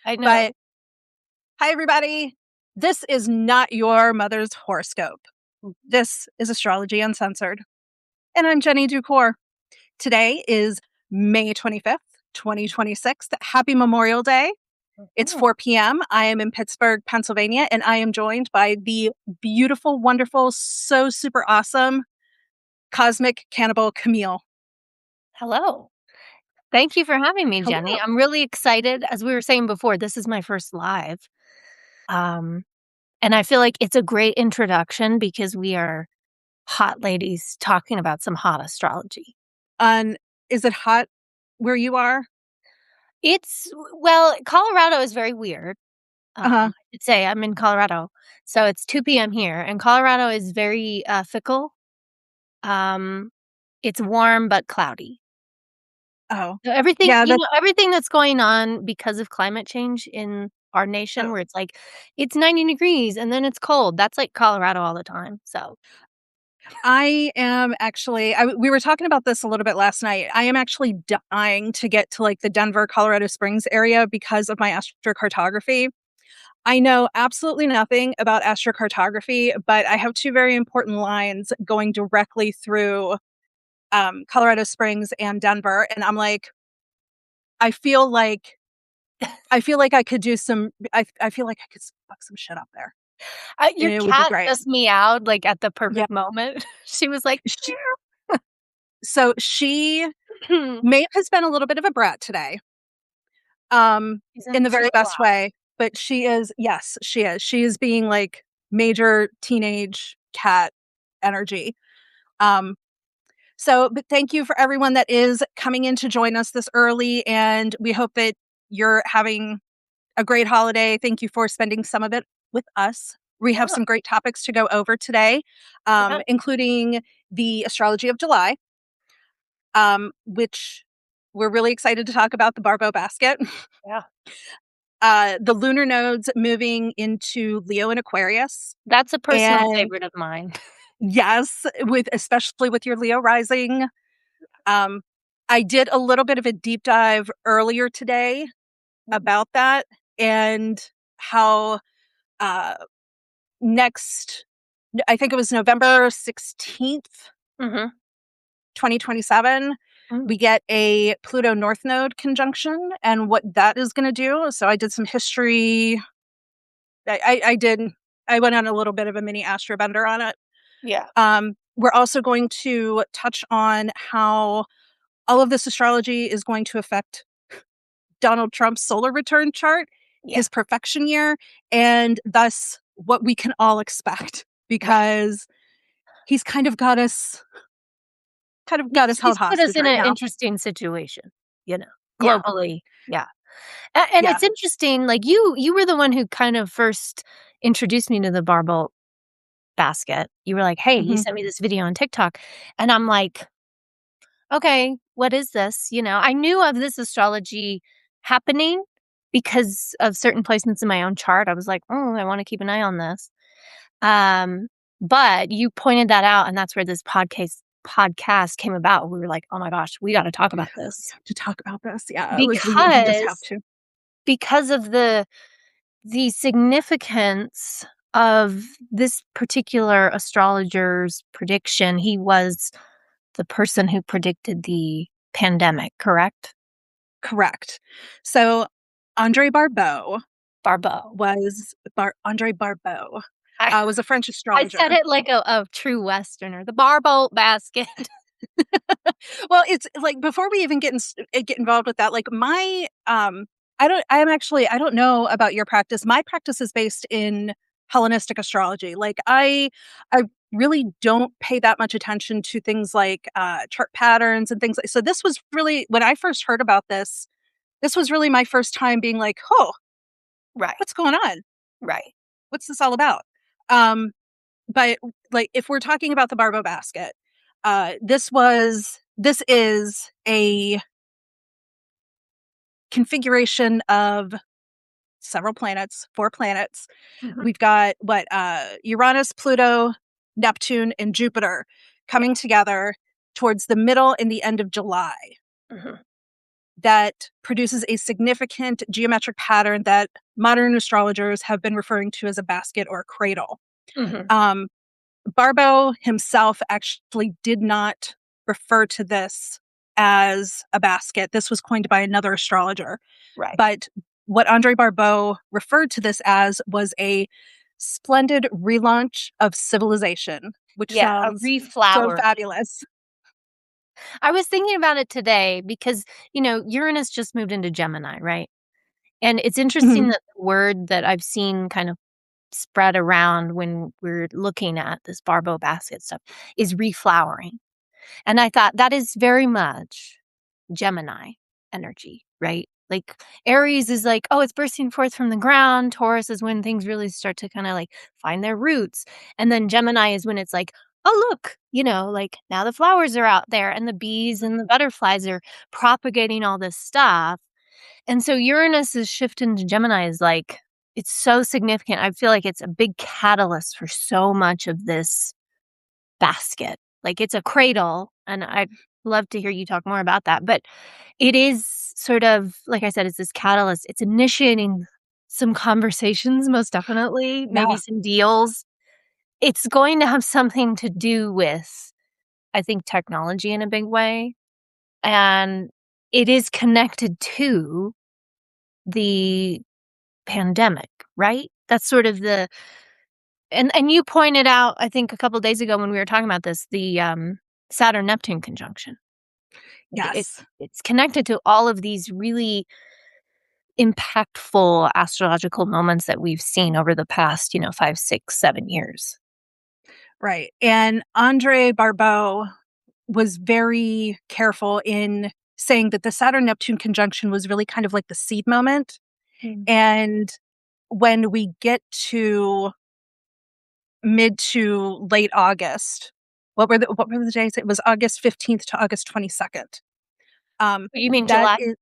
I know. But hi, everybody. This is not your mother's horoscope. This is Astrology Uncensored. And I'm Jenny Duceour. Today is May 25th, 2026. Happy Memorial Day. It's 4 p.m. I am in Pittsburgh, Pennsylvania, and I am joined by the beautiful, wonderful, so super awesome Cosmic Cannibal Camille. Hello. Thank you for having me, Jenny. Hello. I'm really excited. As we were saying before, this is my first live. And I feel like it's a great introduction because we are hot ladies talking about some hot astrology. Is it hot where you are? Colorado is very weird. I should say I'm in Colorado. So it's 2 p.m. here, and Colorado is very fickle. It's warm but cloudy. Oh, So everything, yeah. everything that's going on because of climate change in our nation, where it's like, it's 90 degrees and then it's cold. That's like Colorado all the time. So I am actually, we were talking about this a little bit last night. I am actually dying to get to like the Denver, Colorado Springs area because of my astrocartography. I know absolutely nothing about astrocartography, but I have two very important lines going directly through Colorado Springs and Denver. And I'm like, I feel like I could do some, I feel like I could fuck some shit up there. your And it would be cat great. just meowed like at the Yeah. perfect moment. She was like, So she has been a little bit of a brat today. In the very best way, but she is, yes, she is. She is being like major teenage cat energy. But thank you for everyone that is coming in to join us this early, and we hope that you're having a great holiday. Thank you for spending some of it with us. We have some great topics to go over today, including the astrology of July, which we're really excited to talk about the Barbault Basket. Yeah. The lunar nodes moving into Leo and Aquarius. That's a personal favorite of mine. Yes, especially with your Leo rising. I did a little bit of a deep dive earlier today about that and how I think it was November 16th, 2027, we get a Pluto North Node conjunction and what that is going to do. So I did some history. I went on a little bit of a mini astro bender on it. Yeah. We're also going to touch on how all of this astrology is going to affect Donald Trump's solar return chart, his perfection year, and thus what we can all expect, because he's kind of got us held hostage put us in right an now. interesting situation, globally. Yeah. And it's interesting, like you were the one who kind of first introduced me to the Barbault Basket. You were like, hey, you sent me this video on TikTok. And I'm like, okay, what is this? I knew of this astrology happening because of certain placements in my own chart. I was like, oh, I want to keep an eye on this. But you pointed that out, and that's where this podcast came about. We were like, oh my gosh, we got to talk about this. We have to talk about this. Yeah. We just have to. Because of the significance of this particular astrologer's prediction. He was the person who predicted the pandemic, correct? Correct. So Andre Barbault was a French astrologer. I said it like a true Westerner. The Barbault Basket. Well, it's like, before we even get involved with that, like I don't know about your practice. My practice is based in Hellenistic astrology. Like I really don't pay that much attention to things like chart patterns and things like. So this was really, when I first heard about this was really my first time being like, oh, right, what's going on? Right, what's this all about? But like, if we're talking about the Barbault Basket, this is a configuration of several planets, 4 planets. We've got Uranus, Pluto, Neptune, and Jupiter coming together towards the middle and the end of July. that produces a significant geometric pattern that modern astrologers have been referring to as a basket or a cradle. Mhm. Barbault himself actually did not refer to this as a basket. This was coined by another astrologer. Right. But what Andre Barbault referred to this as was a splendid relaunch of civilization, which Yeah, a sounds so reflower. fabulous. I was thinking about it today because, Uranus just moved into Gemini, right? And it's interesting Mhm. that the word that I've seen kind of spread around when we're looking at this Barbault Basket stuff is reflowering. And I thought that is very much Gemini energy, right? Like Aries is like, oh, it's bursting forth from the ground. Taurus is when things really start to kind of like find their roots. And then Gemini is when it's like, oh, look, like now the flowers are out there and the bees and the butterflies are propagating all this stuff. And so Uranus's shift into Gemini is like, it's so significant. I feel like it's a big catalyst for so much of this basket. Like it's a cradle, and I'd love to hear you talk more about that. But it is sort of, like I said, it's this catalyst. It's initiating some conversations, most definitely, maybe Yeah, some deals. It's going to have something to do with, I think, technology in a big way. And it is connected to the pandemic, right? That's sort of the and you pointed out, I think a couple days ago when we were talking about this, the, Saturn-Neptune conjunction. yes. It's connected to all of these really impactful astrological moments that we've seen over the past, 5, 6, 7 years. Right. And Andre Barbeau was very careful in saying that the Saturn Neptune conjunction was really kind of like the seed moment. Mm. And when we get to mid to late August, what were the days? It was August 15th to August 22nd. You mean That July? is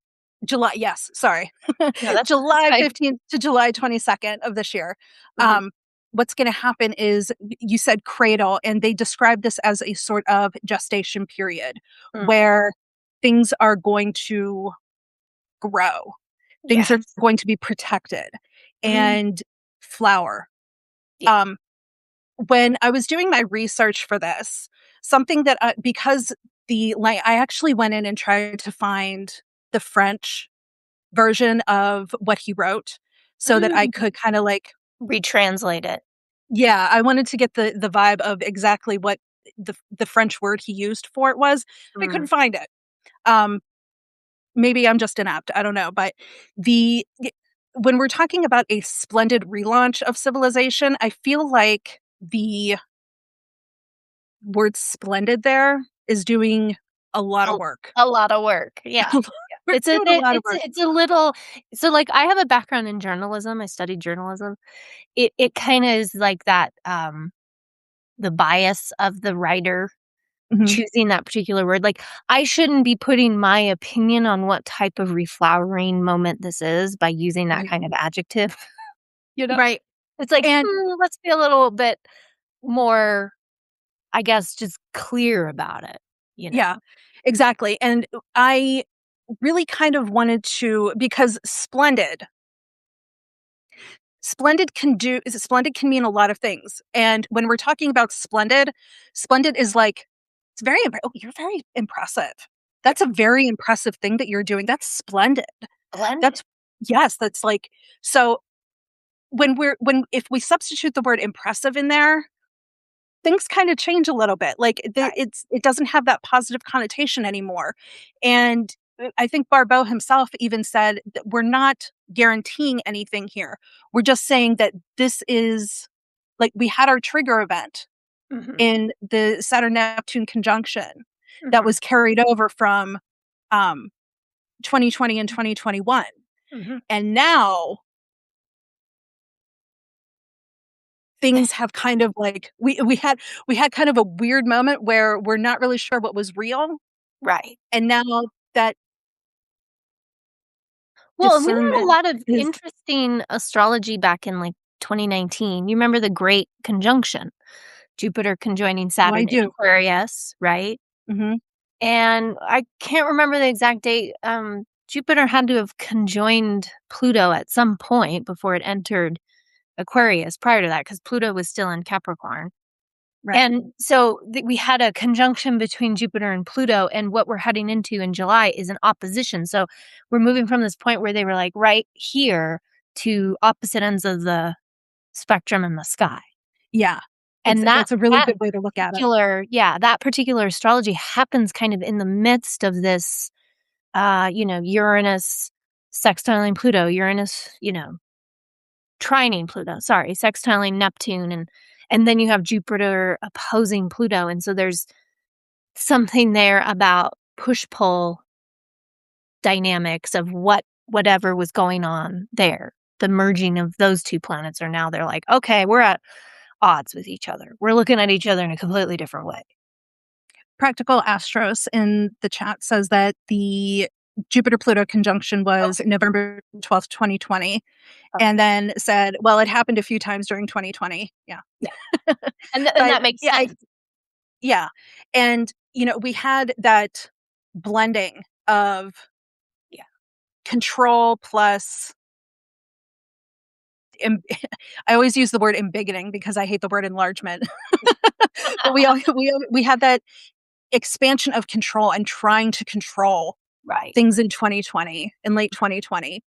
July, yes, sorry. No, that's July fine. 15th to July 22nd of this year. Mhm. What's gonna happen is you said cradle, and they describe this as a sort of gestation period Mm. where things are going to grow. Things are Yes. going to be protected Mm. and flower. Yeah. Um, when I was doing my research for this, something that because I actually went in and tried to find the French version of what he wrote so that I Mm. could kinda, like, Retranslate it. yeah, I wanted to get the vibe of exactly what the French word he used for it was. I Mm. couldn't find it. Um, maybe I'm just inept, I don't know, but the y when we're talking about a splendid relaunch of civilization, I feel like the word "splendid" there is doing a lot of A work. a lot of work, yeah. We're It's a doing a it lot of it's work. it's a little so, like, I have a background in journalism, I studied journalism. It kinda is like that, the bias of the writer Mhm. choosing that particular word, like, I shouldn't be putting my opinion on what type of reflowering moment this is by using that Right. kind of adjective, you know? Right. It's like, And let's be a little bit more, I guess, just clear about it, you know? yeah, exactly, and I really kind of wanted to because splendid can mean a lot of things, and when we're talking about splendid is like, it's "Oh, you're very impressive. Yeah, That's a very impressive thing that you're doing. That's splendid." blended. That's yes, that's like so when if we substitute the word impressive in there, things kinda change a little bit, like, Right. it doesn't have that positive connotation anymore, and, I think Barbeau himself even said that we're not guaranteeing anything here. We're just saying that this is like, we had our trigger event Mhm, in the Saturn-Neptune conjunction that mhm, was carried over from, um, 2020 and 2021, mhm. and now things have kind of like we had kind of a weird moment where we're not really sure what was real. Right. And now that Well, and we had a discernment lot of is interesting astrology back in, like, 2019. You remember the Great Conjunction, Jupiter conjoining oh, I Saturn in do. Aquarius, right? Mhm. And I can't remember the exact date, Jupiter had to have conjoined Pluto at some point before it entered Aquarius prior to that, because Pluto was still in Capricorn. Right. And so we had a conjunction between Jupiter and Pluto, and what we're heading into in July is an opposition. So we're moving from this point where they were like right here to opposite ends of the spectrum in the sky. Yeah. And That's a really good way to look at it. that particular astrology happens kind of in the midst of this, Uranus sextiling Pluto, Uranus, trining Pluto, sorry, sextiling Neptune, and then you have Jupiter opposing Pluto, and so there's something there about push-pull dynamics of whatever was going on there. The merging of those two planets are now they're like, "Okay, we're at odds with each other. We're looking at each other in a completely different way." Practical Astros in the chat says that the Jupiter-Pluto conjunction was November 12th, 2020, and then said, well, it happened a few times during 2020. Yeah. Yeah. And But that makes yeah, sense. yeah. And, we had that blending of control plus I always use the word embiggening because I hate the word enlargement. But we had that expansion of control and trying to control Right. things in 2020, in late 2020.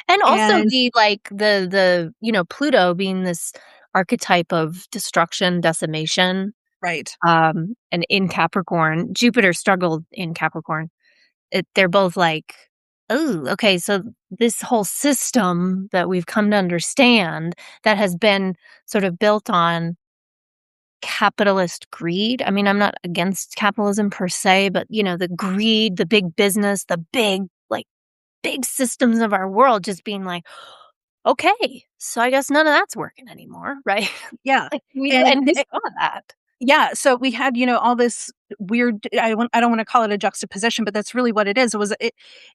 And also And the Pluto being this archetype of destruction, decimation, right. and in Capricorn, Jupiter struggled in Capricorn. They're both like, "Oh, okay, so this whole system that we've come to understand that has been sort of built on capitalist greed." I mean, I'm not against capitalism per se, but, the greed, the big business, the big systems of our world just being like, "Okay, so I guess none of that's working anymore," right? Yeah. Like, we And and we saw that. yeah, so we had, all this weird I don't wanna call it a juxtaposition, but that's really what it is.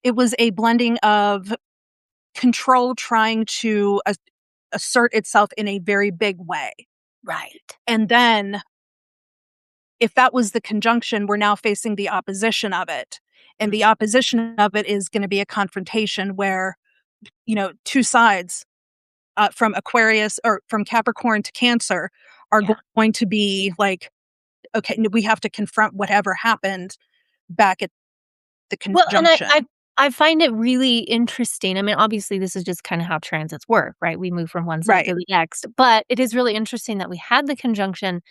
It was a blending of control trying to assert itself in a very big way. Right. And then if that was the conjunction, we're now facing the opposition of it. And the opposition of it is gonna be a confrontation where, two sides, from Aquarius or from Capricorn to Cancer are Yeah. going to be like, okay, we have to confront whatever happened back at the Well, and I conjunction. I I find it really interesting. I mean, obviously, this is just kinda how transits work, right? We move from one sign Right. to the next, but it is really interesting that we had the conjunction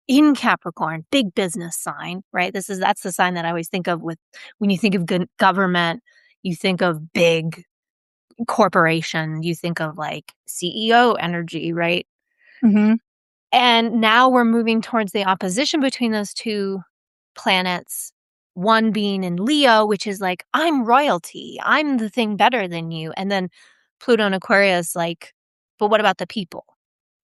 in Capricorn, big business sign, right? That's the sign that I always think of with when you think of government, you think of big corporation, you think of, like, CEO energy, right? Mhm. And now we're moving towards the opposition between those 2 planets, one being in Leo, which is like, "I'm royalty. I'm the thing better than you." And then Pluto and Aquarius, like, "But what about the people?"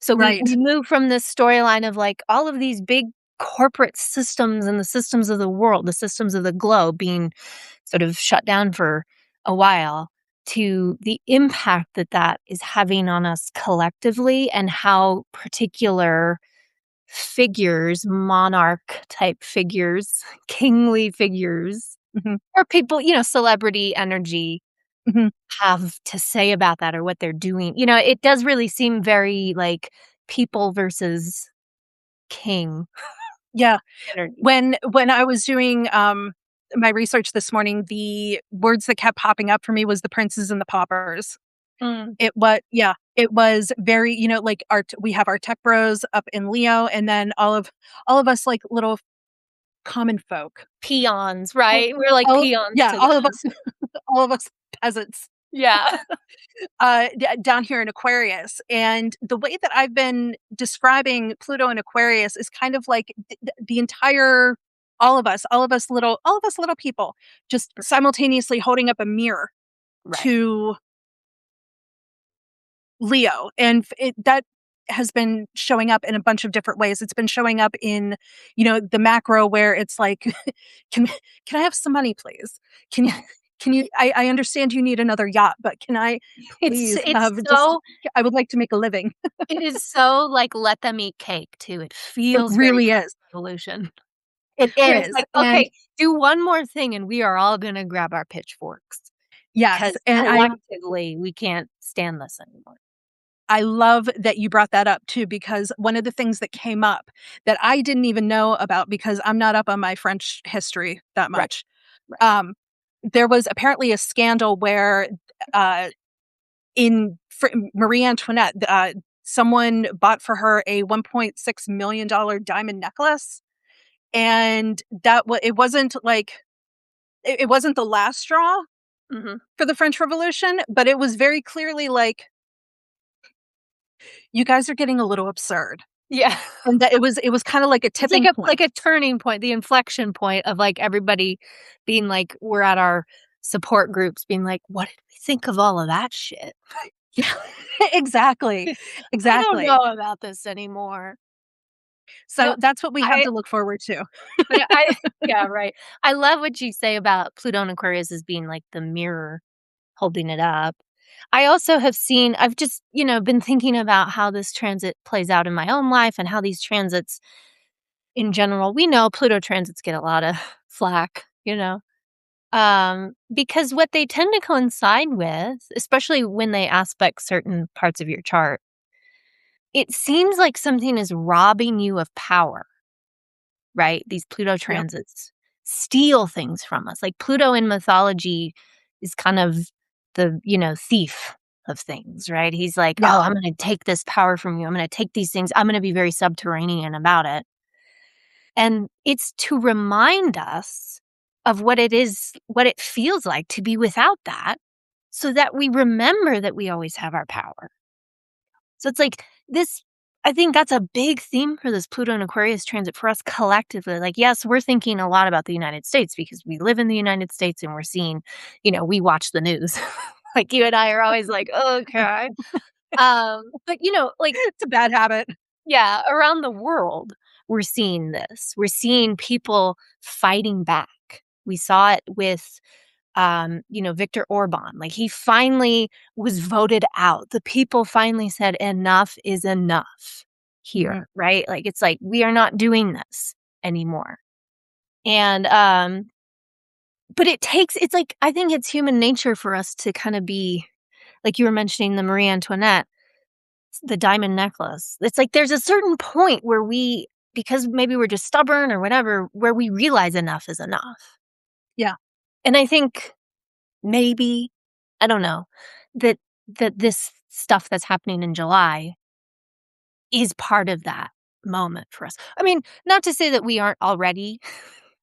So we Right. move from this storyline of, like, all of these big corporate systems and the systems of the world, the systems of the globe being sort of shut down for a while, to the impact that that is having on us collectively and how particular figures, monarch type figures, kingly figures, Mhm. or people, celebrity energy Mhm. have to say about that or what they're doing. It does really seem very like people versus king Yeah. energy. When I was doing, my research this morning, the words that kept popping up for me was the princes and the paupers. Mm. It was very, like we have our tech bros up in Leo, and then all of us like little common folk. Peons, Well, right? We're like peons yeah, to them. all of us peasants, Yeah. down here in Aquarius. And the way that I've been describing Pluto and Aquarius is kind of like the entire all of us little people just simultaneously holding up a mirror Right. to Leo. And that has been showing up in a bunch of different ways. It's been showing up in, the macro where it's like, can can I have some money, please? Can you I understand you need another yacht, but can I It's please it's have just so I would like to make a living. it is so, like, let them eat cake too. It It feels very really is. revolution. It Where it's is. like, And "Okay, do one more thing and we are all gonna grab our pitchforks." Yes, because and collectively, we can't stand this anymore. I love that you brought that up too, because one of the things that came up that I didn't even know about because I'm not up on my French history that Right, much. right. Um, there was apparently a scandal where uh, Marie Antoinette, someone bought for her a $1.6 million diamond necklace, and it wasn't like it wasn't the last straw Mhm. for the French Revolution, but it was very clearly like, you guys are getting a little absurd. Yeah. And that it was kinda like a It's tipping like point. a turning point, the inflection point of, like, everybody being like we're at our support groups being like, "What did we think of all of that shit?" Yeah, exactly, I don't exactly. know about this anymore. So No, that's what we have I to look forward to. but I yeah, right. I love what you say about Pluto and Aquarius as being like the mirror holding it up. I also have seen I've just, been thinking about how this transit plays out in my own life and how these transits in general we know Pluto transits get a lot of flack, because what they tend to coincide with, especially when they aspect certain parts of your chart, it seems like something is robbing you of power, right? These Pluto Yep. transits steal things from us. Like Pluto in mythology is kind of the, thief of things, right? He's like, Yeah. "Oh, I'm going to take this power from you. I'm going to take these things. I'm going to be very subterranean about it." And it's to remind us of what it is, what it feels like to be without that, so that we remember that we always have our power. So it's like this I think that's a big theme for this Pluto and Aquarius transit for us collectively. Like, yes, we're thinking a lot about the United States because we live in the United States and we're seeing, we watch the news. Like you and I are always like, okay. But like It's a bad habit. yeah, around the world, we're seeing this. We're seeing people fighting back. We saw it with Viktor Orban. Like he finally was voted out. The people finally said enough is enough Mhm. here, right? Like it's like we are not doing this anymore. And but it's like I think it's human nature for us to kind of be like you were mentioning the Marie Antoinette, the diamond necklace. It's like there's a certain point where because maybe we're just stubborn or whatever, where we realize enough is enough. Yeah. And I think maybe, I don't know, that this stuff that's happening in July is part of that moment for us. I mean, not to say that we aren't already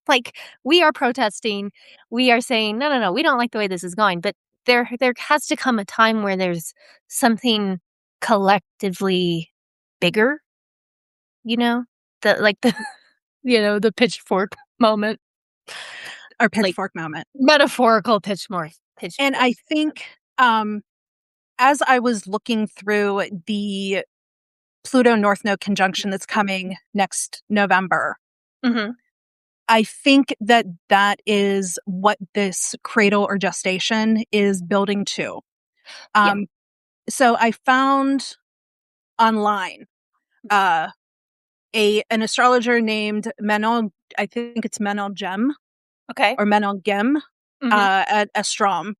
like, we are protesting, we are saying, "No, no, no, we don't like the way this is going," but there has to come a time where there's something collectively bigger, you know? The the pitchfork moment, Our like, pitchfork moment. metaphorical And pitchfork. I think, as I was looking through the Pluto North Node conjunction that's coming next November, Mhm. I think that that is what this cradle or gestation is building to. Yeah. Um, so I found online, uh, an astrologer named Manon, I think it's Manon Gem Okay. or Manon Gem, Mhm. at Astrom, Okay.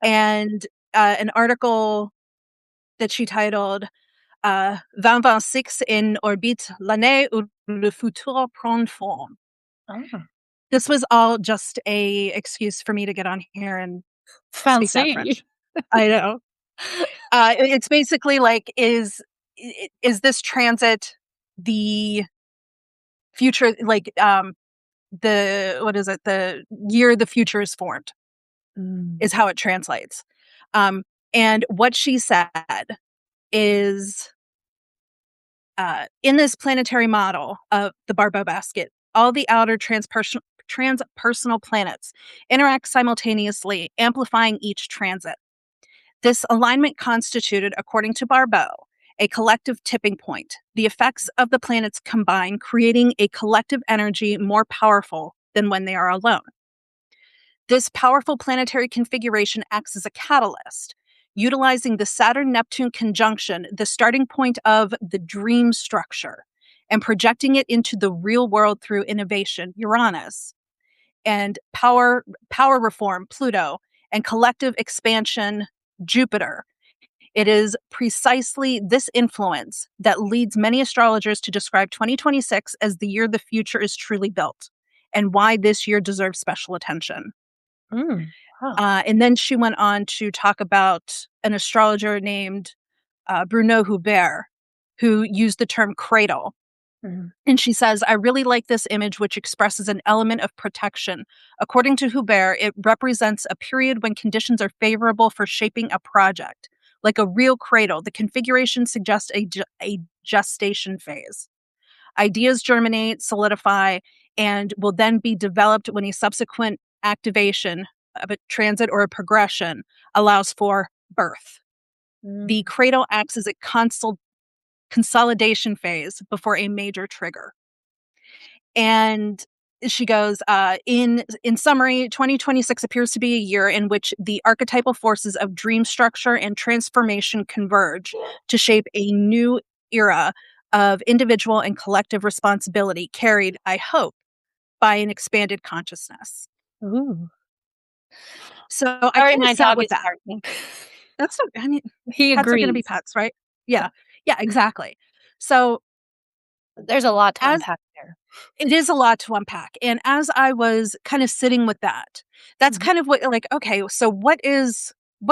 and, an article that she titled, 2026 in orbite, l'année où le futur prend forme. Oh. This was all just a excuse for me to get on here and speak that Fancy. French. I know. It's basically like, is this transit the future, like, the what is it? The year the future is formed Mm. is how it translates. Um, and what she said is, in this planetary model of the Barbault Basket, all the outer transpersonal planets interact simultaneously, amplifying each transit. This alignment constituted, according to Barbault, a collective tipping point. The effects of the planets combine, creating a collective energy more powerful than when they are alone. This powerful planetary configuration acts as a catalyst, utilizing the Saturn Neptune conjunction, the starting point of the dream structure, and projecting it into the real world through innovation, Uranus, and power reform, Pluto, and collective expansion, Jupiter. It is precisely this influence that leads many astrologers to describe 2026 as the year the future is truly built, and why this year deserves special attention. Mm. Wow. And then she went on to talk about an astrologer named Bruno Hubert, who used the term cradle. Mhm. And she says, I really like this image, which expresses an element of protection. According to Hubert, it represents a period when conditions are favorable for shaping a project. Like a real cradle, the configuration suggests a gestation phase. Ideas germinate, solidify, and will then be developed when a subsequent activation of a transit or a progression allows for birth. The Mm. cradle acts as a consolidation phase before a major trigger. And she goes, in summary, 2026 appears to be a year in which the archetypal forces of dream structure and transformation converge to shape a new era of individual and collective responsibility carried, I hope, by an expanded consciousness. Ooh. So I Sorry, kind of my sat dog with is that. barking. That's, I mean, He pets are going to be agrees. pets, right? Yeah. Yeah, exactly. So There's a lot to as unpack there. it is a lot to unpack. And as I was kind of sitting with that, that's Mhm. kind of what, like, okay, so what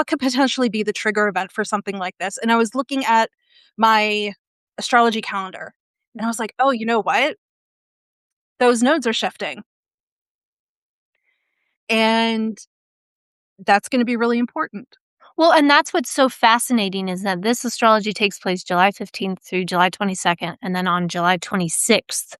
could potentially be the trigger event for something like this? And I was looking at my astrology calendar and I Mhm. was like, oh, you know what? Those nodes are shifting. And that's going to be really important. Well, and that's what's so fascinating is that this astrology takes place July 15th through July 22nd, and then on July 26th,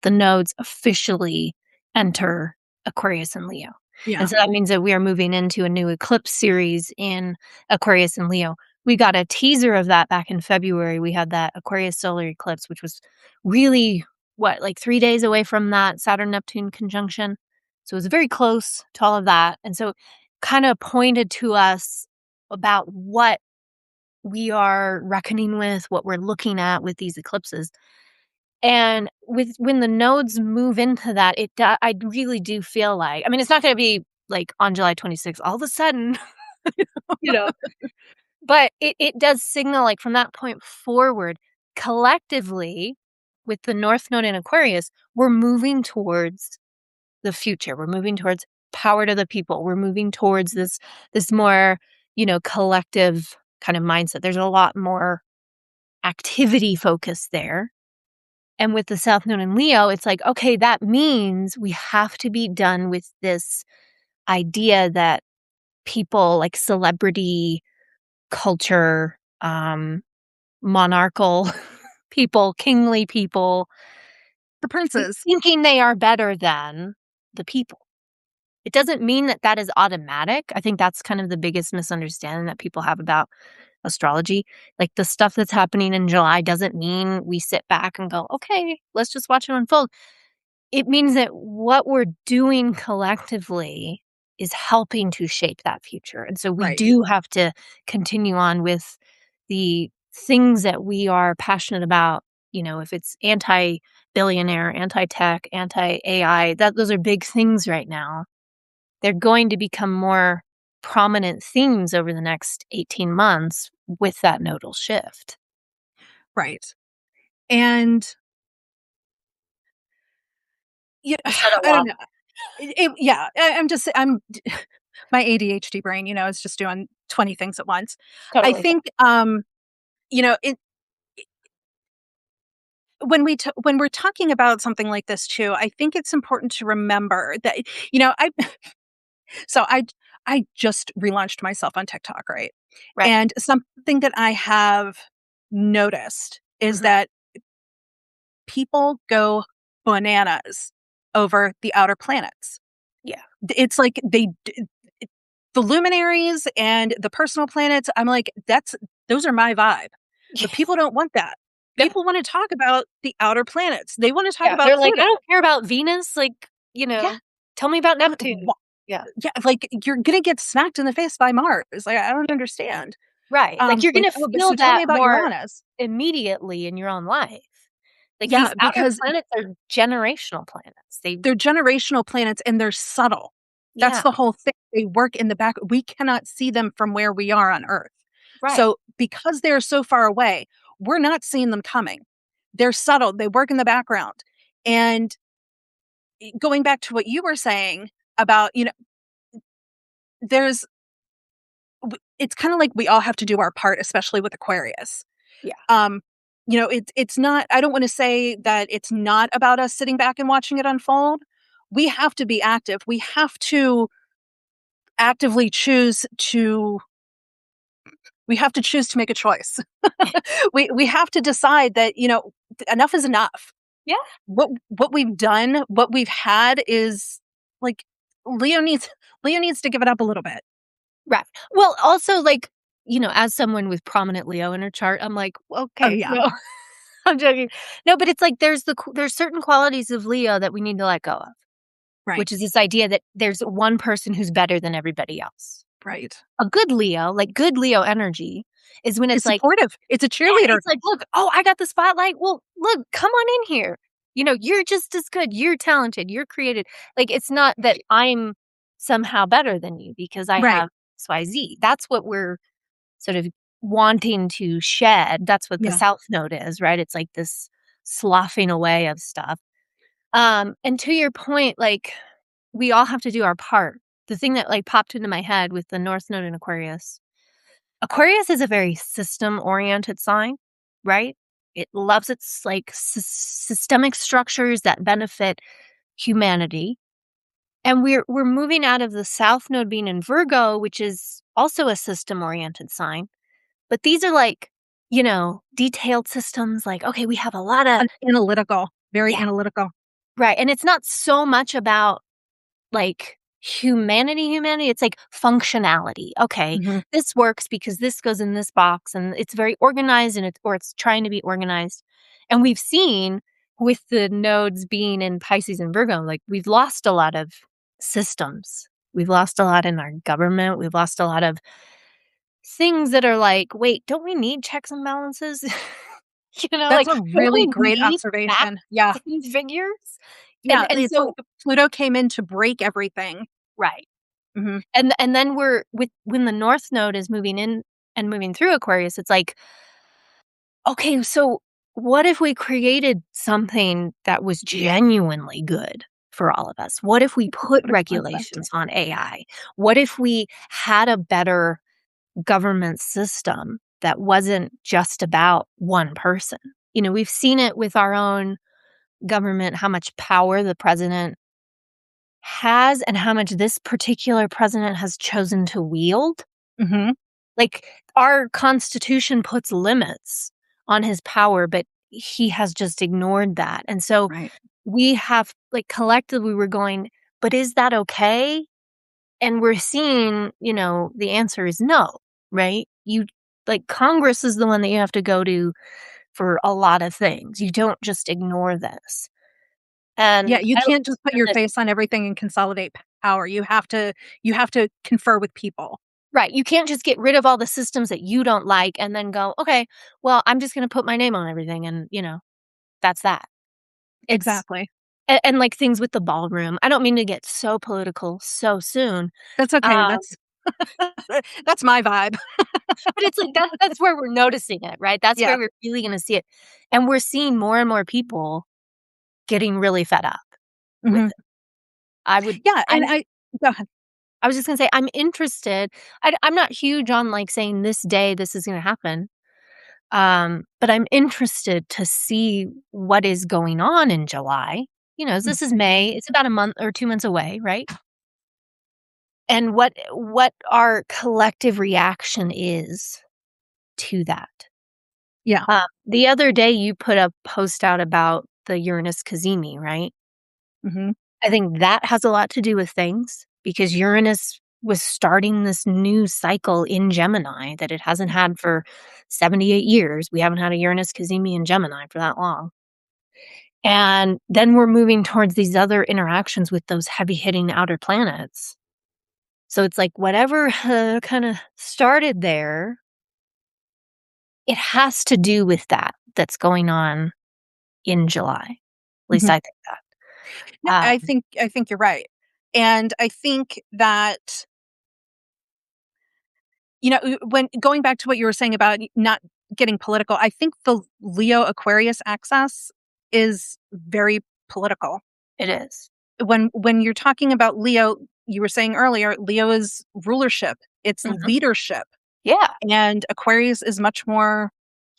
the nodes officially enter Aquarius and Leo. And Yeah. so that means that we are moving into a new eclipse series in Aquarius and Leo. We got a teaser of that back in February. We had that Aquarius solar eclipse, which was really, what, like 3 days away from that Saturn-Neptune conjunction? So it was very close to all of that, and so kinda pointed to us about what we are reckoning with, what we're looking at with these eclipses. And with when the nodes move into that, I really do feel like, I mean, it's not gonna be, like, on July 26th, all of a sudden, you know, but it does signal, like, from that point forward, collectively, with the North Node in Aquarius, we're moving towards the future. We're moving towards power to the people. We're moving towards this more, collective kind of mindset. There's a lot more activity focus there. And with the South Node in Leo, it's like, okay, that means we have to be done with this idea that people like celebrity culture, monarchical people, kingly people, The princes. thinking they are better than the people. It doesn't mean that that is automatic. I think that's kind of the biggest misunderstanding that people have about astrology. Like, the stuff that's happening in July doesn't mean we sit back and go, "Okay, let's just watch it unfold." It means that what we're doing collectively is helping to shape that future, and so we Right. do have to continue on with the things that we are passionate about, if it's anti-billionaire, anti-tech, anti-AI, that those are big things right now. They're going to become more prominent themes over the next 18 months with that nodal shift. Right. And yeah, I said a I don't lot. know. Yeah, I'm my ADHD brain, is just doing 20 things at once. I Totally. think, it when we're talking about something like this too, I think it's important to remember that, I so I just relaunched myself on TikTok, right? Right. And something that I have noticed is Mhm. that people go bananas over the outer planets. Yeah. It's like the luminaries and the personal planets, I'm like, those are my vibe. But people don't want that. No. People want to talk about the outer planets. They want to talk Yeah, about they're like, "I Pluto. don't care about Venus, like, Yeah. tell me about I'm like, Neptune." Yeah. yeah, like you're gonna get smacked in the face by Mars. Like, I don't understand. Right, like, you're Like, gonna oh, but feel so tell me that about more Uranus. immediately in your own life. Like, these Yeah, outer because planets are generational planets. they're generational planets and they're subtle. That's Yeah. the whole thing. They work in the back. We cannot see them from where we are on Earth. Right. So because they're so far away, we're not seeing them coming. They're subtle. They work in the background. And going back to what you were saying about, there's it's kind of like we all have to do our part, especially with Aquarius. Yeah. Um, it's not, I don't want to say that it's not about us sitting back and watching it unfold. We have to be active. We have to actively choose to make a choice. We have to decide that, enough is enough. Yeah. What we've done, what we've had is like Leo needs Leo needs to give it up a little bit. Right. Well, also, like, as someone with prominent Leo in her chart, I'm like, Oh okay, yeah. no, I'm joking. No, but it's like there's certain qualities of Leo that we need to let go of, Right. which is this idea that there's one person who's better than everybody else. Right. A good Leo, like good Leo energy, is when It's it's like, supportive. It's a yeah, cheerleader. it's like, look, oh, I got the spotlight. Well, look, come on in here. You're just as good. You're talented. You're created. Like, it's not that I'm somehow better than you because I Right. have XYZ. That's what we're sort of wanting to shed. That's what the Yeah. South Node is, right? It's like this sloughing away of stuff. And to your point, like, we all have to do our part. The thing that like popped into my head with the North Node in Aquarius. Aquarius is a very system-oriented sign, right? It loves its like systemic structures that benefit humanity. And we're moving out of the South Node being in Virgo, which is also a system-oriented sign. But these are like, detailed systems like, okay, we have a lot of Analytical. Very yeah, analytical. right. And it's not so much about like humanity, it's like functionality. Okay, Mhm. this works because this goes in this box and it's very organized and it's trying to be organized. And we've seen with the nodes being in Pisces and Virgo, like we've lost a lot of systems. We've lost a lot in our government. We've lost a lot of things that are like, wait, don't we need checks and balances? That's Like, a don't really we great need facts observation. Yeah. and figures? Yeah, And it's like so Pluto came in to break everything. right. Mhm. And then we're with when the North Node is moving in and moving through Aquarius, it's like, okay, so what if we created something that was genuinely good for all of us? What if we put What a concept. regulations on AI? What if we had a better government system that wasn't just about one person? We've seen it with our own government, how much power the president has and how much this particular president has chosen to wield. Mhm. Like, our Constitution puts limits on his power, but he has just ignored that, and so Right. we have like, collectively, we're going, "But is that okay?" And we're seeing, the answer is no, right? Congress is the one that you have to go to for a lot of things. You don't just ignore this, Yeah, and you I can't just put understand your that. face on everything and consolidate power. You have to confer with people. Right, you can't just get rid of all the systems that you don't like and then go, "Okay, well, I'm just gonna put my name on everything," and, that's that. It's Exactly. and, like, things with the ballroom. I don't mean to get so political so soon, That's okay. um, That's my vibe. but it's like that's where we're noticing it, right? That's Yeah. where we're really gonna see it, and we're seeing more and more people getting really fed up with Mhm. it. I would Yeah, and I'm go ahead. I was just gonna say I'm interested. I'm not huge on, like, saying this day this is gonna happen. But I'm interested to see what is going on in July. This is May. It's about a month or 2 months away, right? And what our collective reaction is to that. Yeah. The other day you put a post out about the Uranus Cazimi, right? Mhm. I think that has a lot to do with things because Uranus was starting this new cycle in Gemini that it hasn't had for 78 years. We haven't had a Uranus Cazimi in Gemini for that long. And then we're moving towards these other interactions with those heavy hitting outer planets. So it's like whatever kind of started there, it has to do with that's going on in July. At least Mhm. I think Yeah, that. I think you're right. And I think that, when going back to what you were saying about not getting political, I think the Leo Aquarius axis is very political. It is. When you're talking about Leo, you were saying earlier, Leo is rulership, it's Mhm. leadership, Yeah. and Aquarius is much more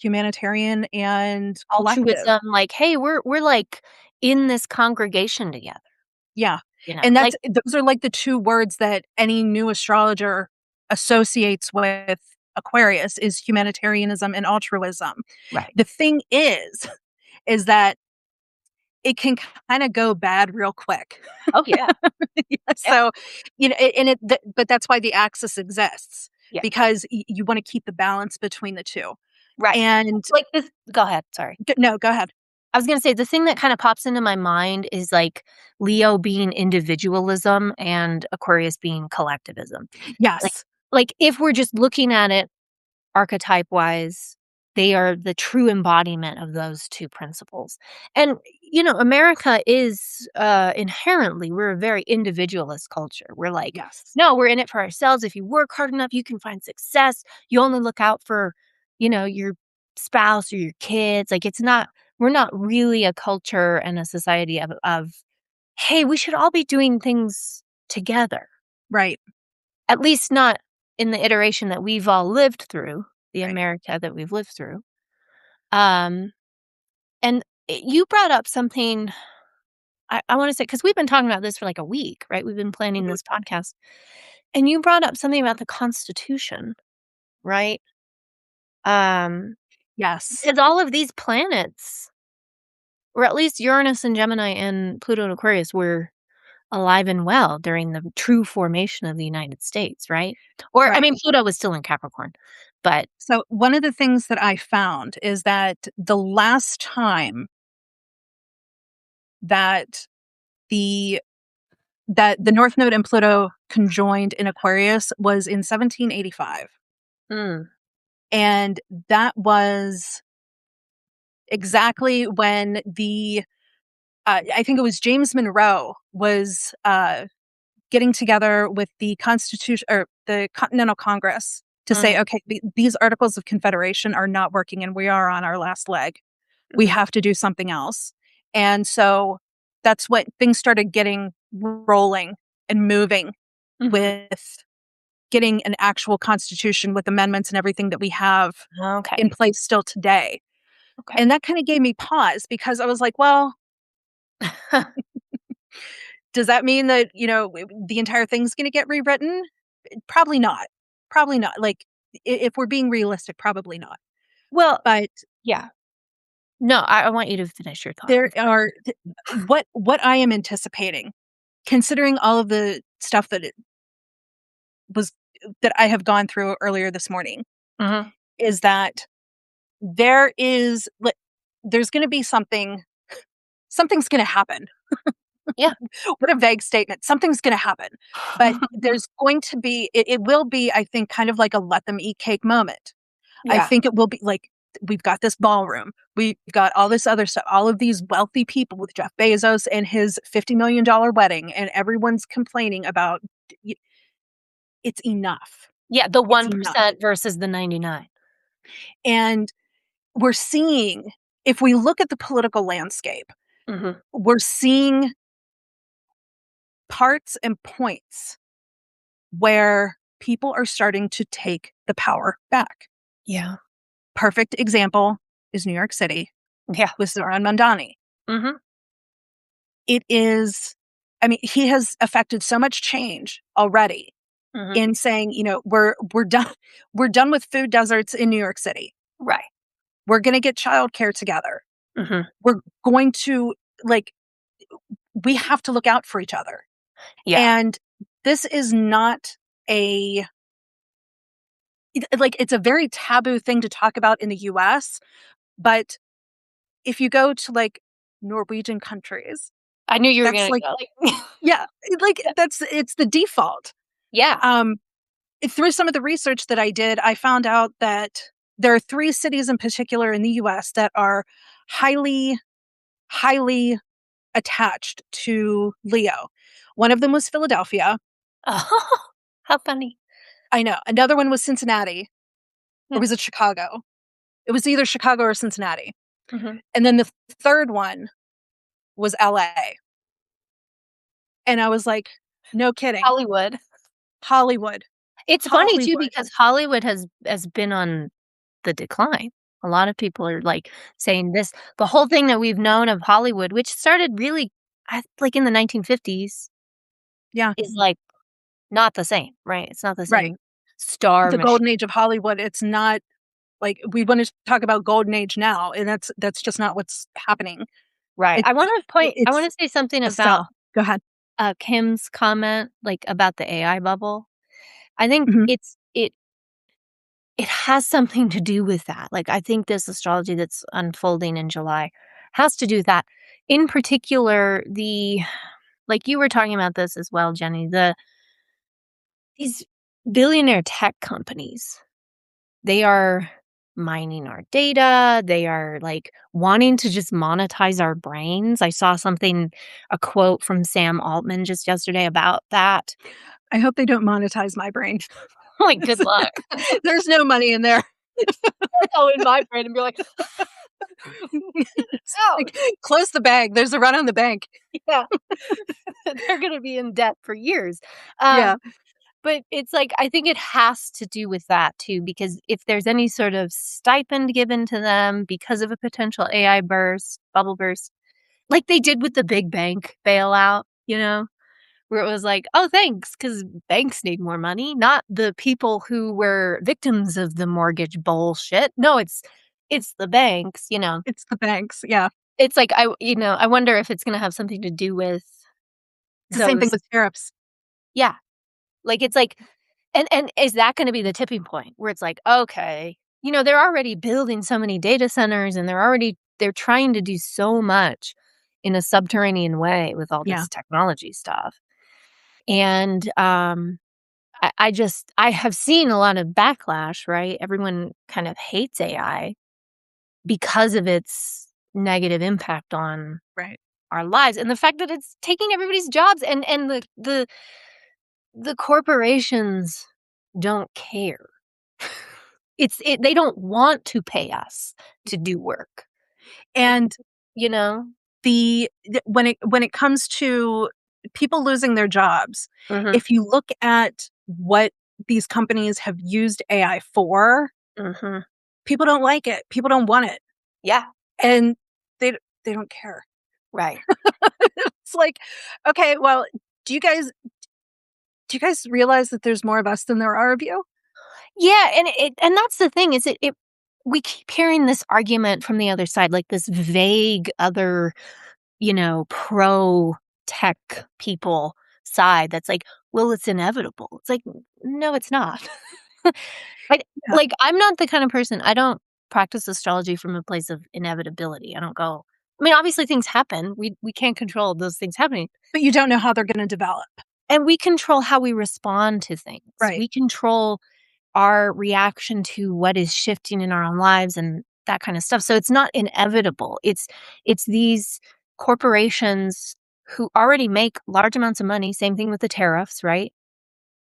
humanitarian and collective. Altruism, like, "Hey, we're, like, in this congregation together," Yeah. you know? And Like those are like the two words that any new astrologer associates with Aquarius is humanitarianism and altruism. right. The thing is that it can kind of go bad real quick. Oh, yeah. Yeah, Yeah. so, but that's why the axis exists, Yeah. because you want to keep the balance between the two. Right. And Like, this go ahead, sorry. no, go ahead. I was gonna say the thing that kinda pops into my mind is, like, Leo being individualism and Aquarius being collectivism. Like Yes. if we're just looking at it archetype-wise, they are the true embodiment of those 2 principles. And, America is, inherently we're a very individualist culture. We're like, Yes. "No, we're in it for ourselves. If you work hard enough, you can find success. You only look out for, your spouse or your kids." Like, it's not we're not really a culture and a society of, "Hey, we should all be doing things together." Right. At least not in the iteration that we've all lived through, the Right. America that we've lived through. Um, and you brought up something I wanna say because 'cause we've been talking about this for, like, a week, right? We've been planning Mhm. this podcast, and you brought up something about the Constitution, right? Um, Yes. because all of these planets, or at least Uranus and Gemini and Pluto and Aquarius were alive and well during the true formation of the United States, right? Or, I Right. mean, Pluto was still in Capricorn, but So one of the things that I found is that the last time that the the North Node and Pluto conjoined in Aquarius was in 1785. mm, And that was exactly when I think it was James Monroe was getting together with the Constitution or the Continental Congress to say, mhm, okay, these Articles of Confederation are not working and we are on our last leg. We mhm, have to do something else. And so that's what things started getting rolling and moving mhm. with getting an actual constitution with amendments and everything that we have in Okay, place still today. okay. And that kind of gave me pause because I was like, well, does that mean that, the entire thing's going to get rewritten? Probably not. Probably not. Like, if we're being realistic, probably not. Well, But yeah. No, I want you to finish your thought there before. are what I am anticipating, considering all of the stuff was that I have gone through earlier this morning, Mhm. is that there is there's going to be something's going to happen. Yeah. What a vague statement. Something's going to happen. But there's going to be it will be, I think, kind of like a let them eat cake moment. I Yeah. think it will be like we've got this ballroom. We've got all this other stuff, all of these wealthy people with Jeff Bezos and his $50 million wedding, and everyone's complaining about y- it's enough. Yeah, the It's enough. 1% versus the 99. And we're seeing, if we look at the political landscape, Mhm. we're seeing parts and points where people are starting to take the power back. Yeah. Perfect example is New York City Yeah. with Zoran Mandani. Mhm. It is, I mean, he has affected so much change already Mhm. in saying, we're done we're done with food deserts in New York City. Right. We're going to get childcare together. Mhm. We're going to like we have to look out for each other. Yeah. And this is not a it's a very taboo thing to talk about in the US, but if you go to like Norwegian countries, I knew you were that's gonna like go, like yeah, like Yeah. it's the default. Yeah. Um Through some of the research that I did, I found out that there are 3 cities in particular in the US that are highly, highly attached to Leo. One of them was Philadelphia. Oh, how funny. I know. Another one was Cincinnati. Or Hmm. was it Chicago? It was either Chicago or Cincinnati. Mhm. And then the third one was LA. And I was like, no kidding. Hollywood. Hollywood. It's funny too Hollywood. because Hollywood has been on the decline. A lot of people are, like, saying this the whole thing that we've known of Hollywood, which started really, like, in the 1950s, Yeah, is, like, not the same, right? It's not the right. same star The machine. golden age of Hollywood, it's not like we want to talk about golden age now, and that's just not what's happening. Right. It's I it's wanna say something a about, sell. Go ahead. Kim's comment, like, about the AI bubble. I think Mhm. it has something to do with that. Like, I think this astrology that's unfolding in July has to do with that. In particular, like you were talking about this as well, Jenny, these billionaire tech companies, they are mining our data. They are like wanting to just monetize our brains. I saw a quote from Sam Altman just yesterday about that. I hope they don't monetize my brain. Like, good luck. There's no money in there. Oh, in my brain and be like, It's ouch. like, close the bag. There's a run on the bank. Yeah. They're gonna be in debt for years. Um, Yeah. but it's like, I think it has to do with that too, because if there's any sort of stipend given to them because of a potential AI bubble burst, like they did with the big bank bailout, where it was like, "Oh, thanks, because banks need more money, not the people who were victims of the mortgage bullshit. No, it's the banks." It's the banks. Yeah. It's like, I wonder if it's gonna have something to do with It's the same thing those. with tariffs. Yeah. Like, it's like, and is that gonna be the tipping point where it's like, "Okay," they're already building so many data centers, and they're trying to do so much in a subterranean way with all Yeah. this technology stuff. And, I have seen a lot of backlash, right? Everyone kind of hates AI because of its negative impact on Right. our lives, and the fact that it's taking everybody's jobs, and the corporations don't care. They don't want to pay us to do work, And you know? when it comes to people losing their jobs, Mhm, if you look at what these companies have used AI for, mhm. people don't like it. People don't want it. Yeah, And they don't care. right. It's like, okay, well, do you guys do you guys realize that there's more of us than there are of you? Yeah, and that's the thing is it we keep hearing this argument from the other side, like this vague other, pro tech people side that's like, "Well, it's inevitable." It's like, "No, it's not." I Yeah. like, I'm not the kind of person. I don't practice astrology from a place of inevitability. I don't go, I mean, obviously things happen. We can't control those things happening, But you don't know how they're gonna develop. and we control how we respond to things. Right. We control our reaction to what is shifting in our own lives and that kind of stuff. So it's not inevitable. It's these corporations who already make large amounts of money, same thing with the tariffs, right?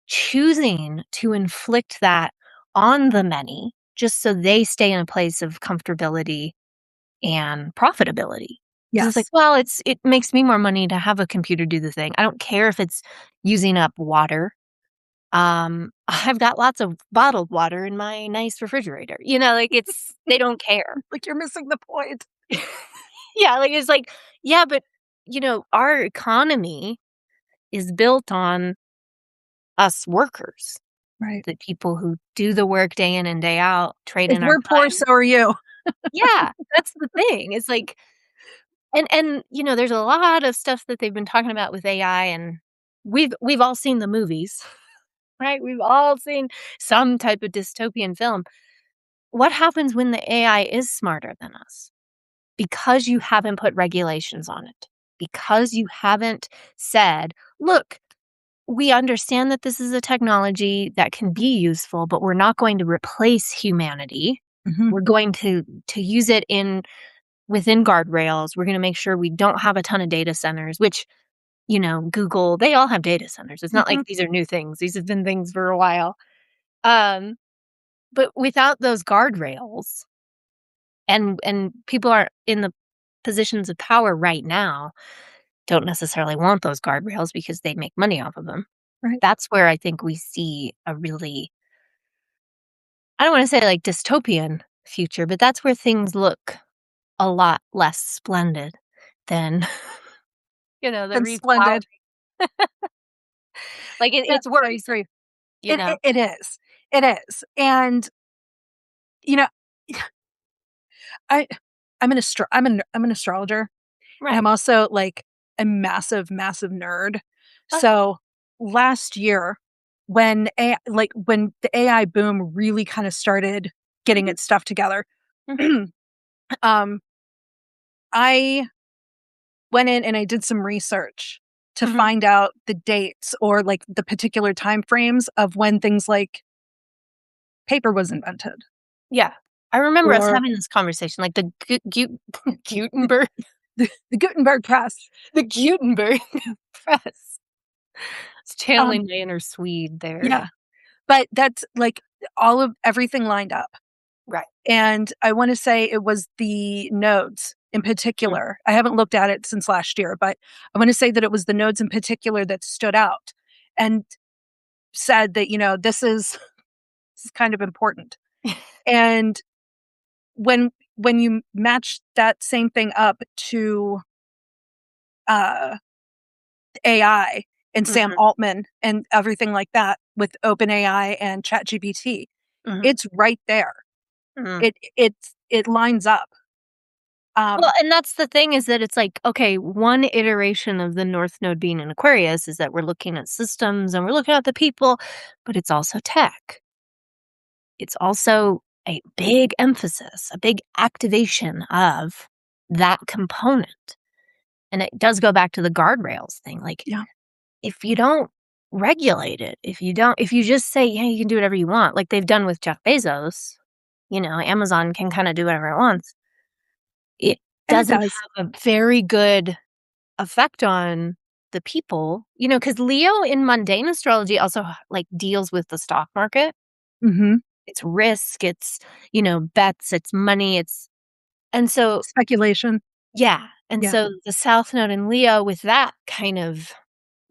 Choosing to inflict that on the many just so they stay in a place of comfortability and profitability. Because it's like, Yes. well, it makes me more money to have a computer do the thing. I don't care if it's using up water. I've got lots of bottled water in my nice refrigerator. Like they don't care. Like, you're missing the point. Yeah, like it's like, yeah, but our economy is built on us workers, Right. the people who do the work day in and day out, trade If in our we're poor, time. so are you. Yeah, that's the thing. It's like, and there's a lot of stuff that they've been talking about with AI, and we've all seen the movies, right? We've all seen some type of dystopian film. What happens when the AI is smarter than us? Because you haven't put regulations on it. Because you haven't said, "Look, we understand that this is a technology that can be useful, but we're not going to replace humanity. Mhm. We're going to use it in within guardrails. We're going to make sure we don't have a ton of data centers, which, Google, they all have data centers. It's not like these are new things. These have been things for a while. But without those guardrails, and people are in the positions of power right now don't necessarily want those guardrails because they make money off of them. Right. That's where I think we see a really, I don't want to say like dystopian future, but that's where things look a lot less splendid than, the And reflower. splendid. Like Yes, it's I worrisome, agree. you know? It is. It is. And, you know, I I'm an astrologer, and Right. I'm also, like, a massive, massive nerd. Uh, So, last year, when the AI boom really kinda started getting mhm, its stuff together, mhm. um, I went in and I did some research to Mhm. find out the dates or, like, the particular time frames of when things like paper was invented Yeah. I remember us or having this conversation, like the Gutenberg the Gutenberg press. the Gutenberg press. It's Um, channeling my inner Swede there. yeah, but that's, like, all of everything lined up, Right. and I wanna say it was the nodes in Mm. particular. I haven't looked at it since last year, but I wanna say that it was the nodes in particular that stood out and said that, this is kind of important, and when you match that same thing up to, uh, AI and Sam Mhm, Altman and everything like that with OpenAI and ChatGPT, mhm, it's right there. mhm. It lines up. Well, Um, and that's the thing is that it's like, okay, one iteration of the North Node being in Aquarius is that we're looking at systems and we're looking at the people, but it's also tech. It's also a big emphasis, a big activation of that component. And it does go back to the guardrails thing. Like, yeah, if you don't regulate it, if you just say, yeah, you can do whatever you want, like they've done with Jeff Bezos, Amazon can kind of do whatever it wants. It and it doesn't does. have a very good effect on the people, because Leo in mundane astrology also like deals with the stock market. Mhm. It's risk, it's, bets, it's money, and so, Speculation. yeah. And Yeah, so the South Node in Leo with that kind of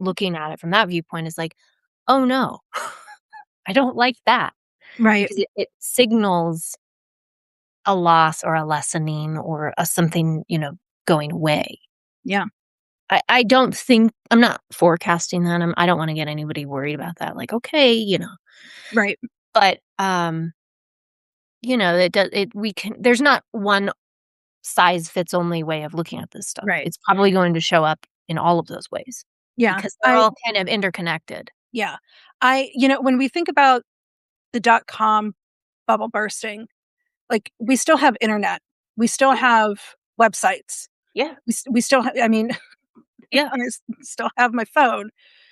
looking at it from that viewpoint is like, oh no, I don't like that right. because it signals a loss or a lessening or a something, going away. Yeah, I don't think I'm not forecasting that. I don't want to get anybody worried about that. Like, okay, right, but it does it we can there's not one size fits only way of looking at this stuff. right. It's probably going to show up in all of those ways Yeah, because they're all kind of interconnected. yeah. When we think about the dot-com bubble bursting, like, we still have internet. We still Yeah. have websites. Yeah. We still I mean, Yeah. still have my phone.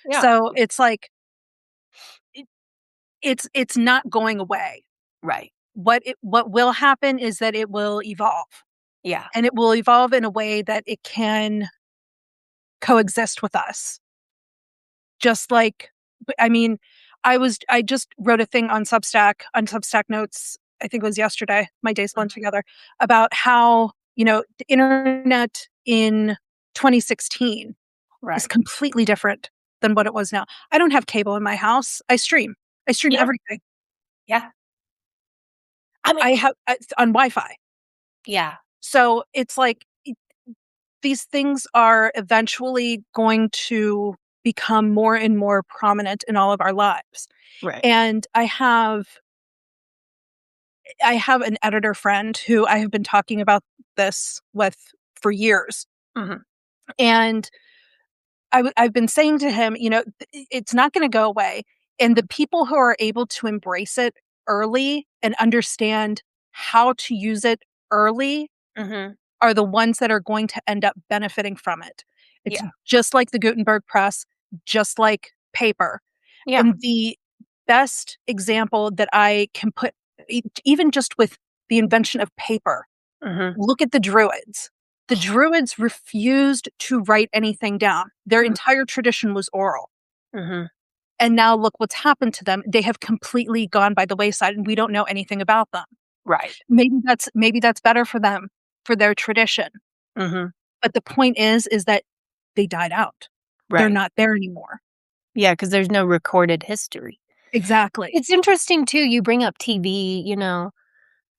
Yeah. So, it's like, it it's not going away. Right. What will happen is that it will evolve, Yeah. and it will evolve in a way that it can coexist with us. Just like I mean, I just wrote a thing on Substack Notes, I think it was yesterday, my days blend Mhm. together, about how, the internet in 2016 is Right. completely different than what it was now. I don't have cable in my house. I stream. I stream Yeah. everything. Yeah. I mean, I have it's on Wi-Fi. yeah. So it's like these things are eventually going to become more and more prominent in all of our lives. Right. And I have an editor friend who I have been talking about this with for years. Mhm. And I've been saying to him, it's not going to go away. And the people who are able to embrace it early and understand how to use it early Mhm. are the ones that are going to end up benefiting from it. It's Yeah. just like the Gutenberg press, just like paper. Yeah. And the best example that I can put, even just with the invention of paper, Mhm. Look at the Druids. The Druids refused to write anything down. Their Mm. entire tradition was oral. Mhm. And now look what's happened to them. They have completely gone by the wayside, and we don't know anything about them. Right. Maybe that's better for them, for their tradition. Mhm. But the point is that they died out. They're Right. not there anymore. Yeah, because there's no recorded history. Exactly. It's interesting too, you bring up TV,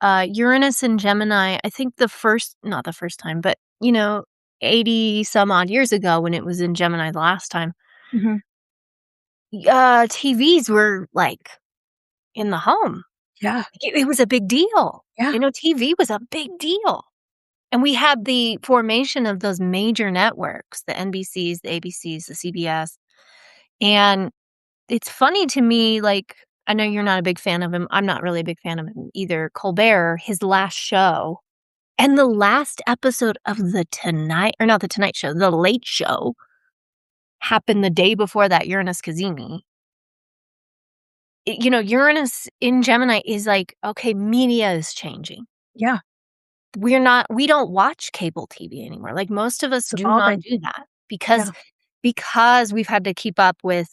Uranus and Gemini, I think not the first time, but, 80 some odd years ago when it was in Gemini the last time, Mhm. TVs were, like, in the home. Yeah. It was a big deal. Yeah. TV was a big deal. And we had the formation of those major networks, the NBCs, the ABCs, the CBS, and it's funny to me, like, I know you're not a big fan of him, I'm not really a big fan of him either, Colbert, his last show, and the last episode of The Tonight or not The Tonight Show, The Late Show happened the day before that Uranus Cazimi. Uranus in Gemini is like, okay, media is changing. Yeah. We don't watch cable TV anymore. Like, most of us It's do not evolving. do that Yeah. because we've had to keep up with,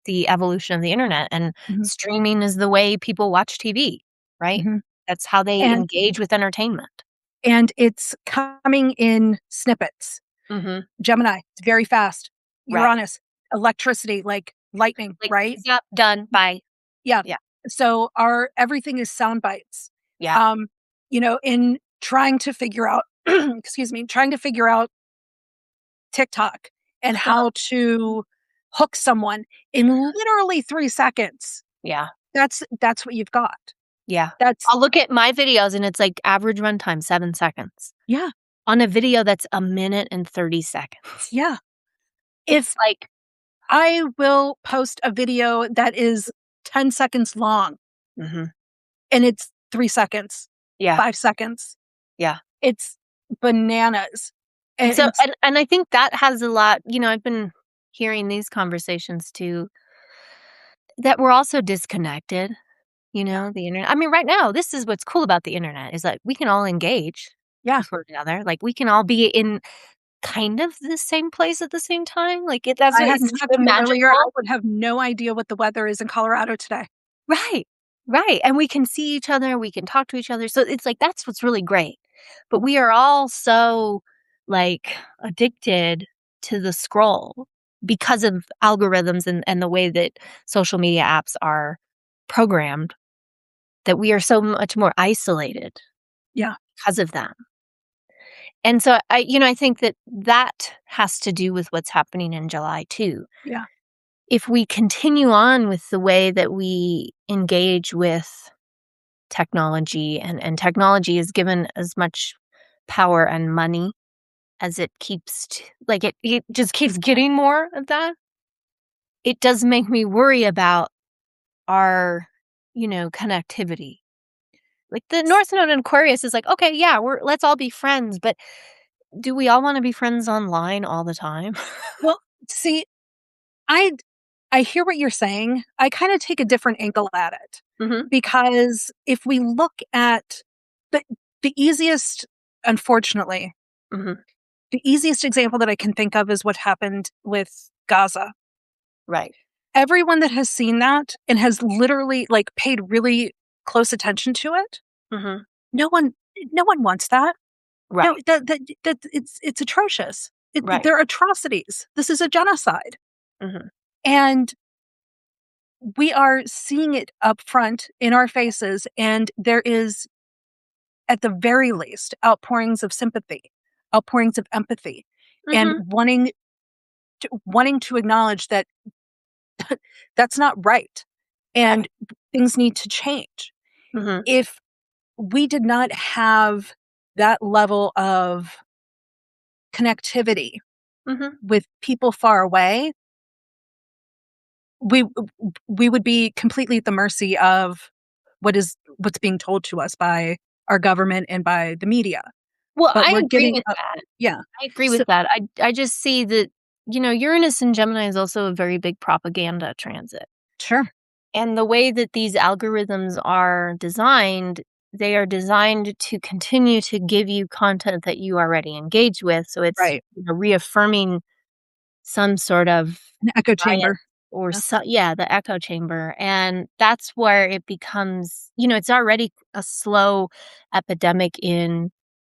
the evolution of the internet, and Mhm. streaming is the way people watch TV, right? Mhm. That's how they And engage with entertainment. and it's coming in snippets. Mhm. Gemini, it's very fast. Right. Uranus, electricity, like lightning, Like, right? "Yep, done, bye." Yeah. Yeah. So our everything is sound bites. Yeah. Um, in trying to figure out excuse me, trying to figure out TikTok and how to hook someone in literally 3 seconds. Yeah. That's what you've got. Yeah. That's I'll look at my videos and it's like average runtime, 7 seconds. yeah, On a video that's a minute and 30 seconds. yeah. It's If like I will post a video that is 10 seconds long mhm. and it's 3 seconds, Yeah. 5 seconds. Yeah. It's bananas. And And so it's and I think that has a lot I've been hearing these conversations too, that we're also disconnected, yeah, the internet. I mean, right now, this is what's cool about the internet is that we can all engage yeah. with one another. Like, we can all be in kind of the same place at the same time. Like, that's I what had it's talked to you earlier, I magical. would have no idea what the weather is in Colorado today. Right. Right. And we can see each other, we can talk to each other. So it's like that's what's really great. But we are all so like addicted to the scroll because of algorithms and the way that social media apps are programmed that we are so much more isolated Yeah, because of them. And so I think that has to do with what's happening in July too. yeah, If we continue on with the way that we engage with technology and technology is given as much power and money as it keeps like it just keeps getting more of that. It does make me worry about our, connectivity. Like the North Node in Aquarius is like, okay, yeah, let's all be friends, but do we all want to be friends online all the time? well, see, I I hear what you're saying. I kinda take a different angle at it, Mhm. because if we look at the the easiest unfortunately, Mhm. the easiest example that I can think of is what happened with Gaza. Right. Everyone that has seen that and has literally, like, paid really close attention to it, Mhm. no one no one wants that. No, Right. that it's atrocious. Right. They're atrocities. This is a genocide, Mhm. and we are seeing it up front in our faces, and there is, at the very least, outpourings of sympathy, outpourings of empathy, and Mhm. wanting to acknowledge that that's not right, and Right. things need to change. Mhm. If we did not have that level of connectivity Mhm. with people far away, we we would be completely at the mercy of what's being told to us by our government and by the media. Well, But I we're agree getting with that. yeah. I agree So with that. I just see that, Uranus and Gemini is also a very big propaganda transit. sure. And the way that these algorithms are designed, they are designed to continue to give you content that you already engage with, so it's, Right. reaffirming some sort of An echo bias chamber. or Yeah. the echo chamber, and that's where it becomes it's already a slow epidemic in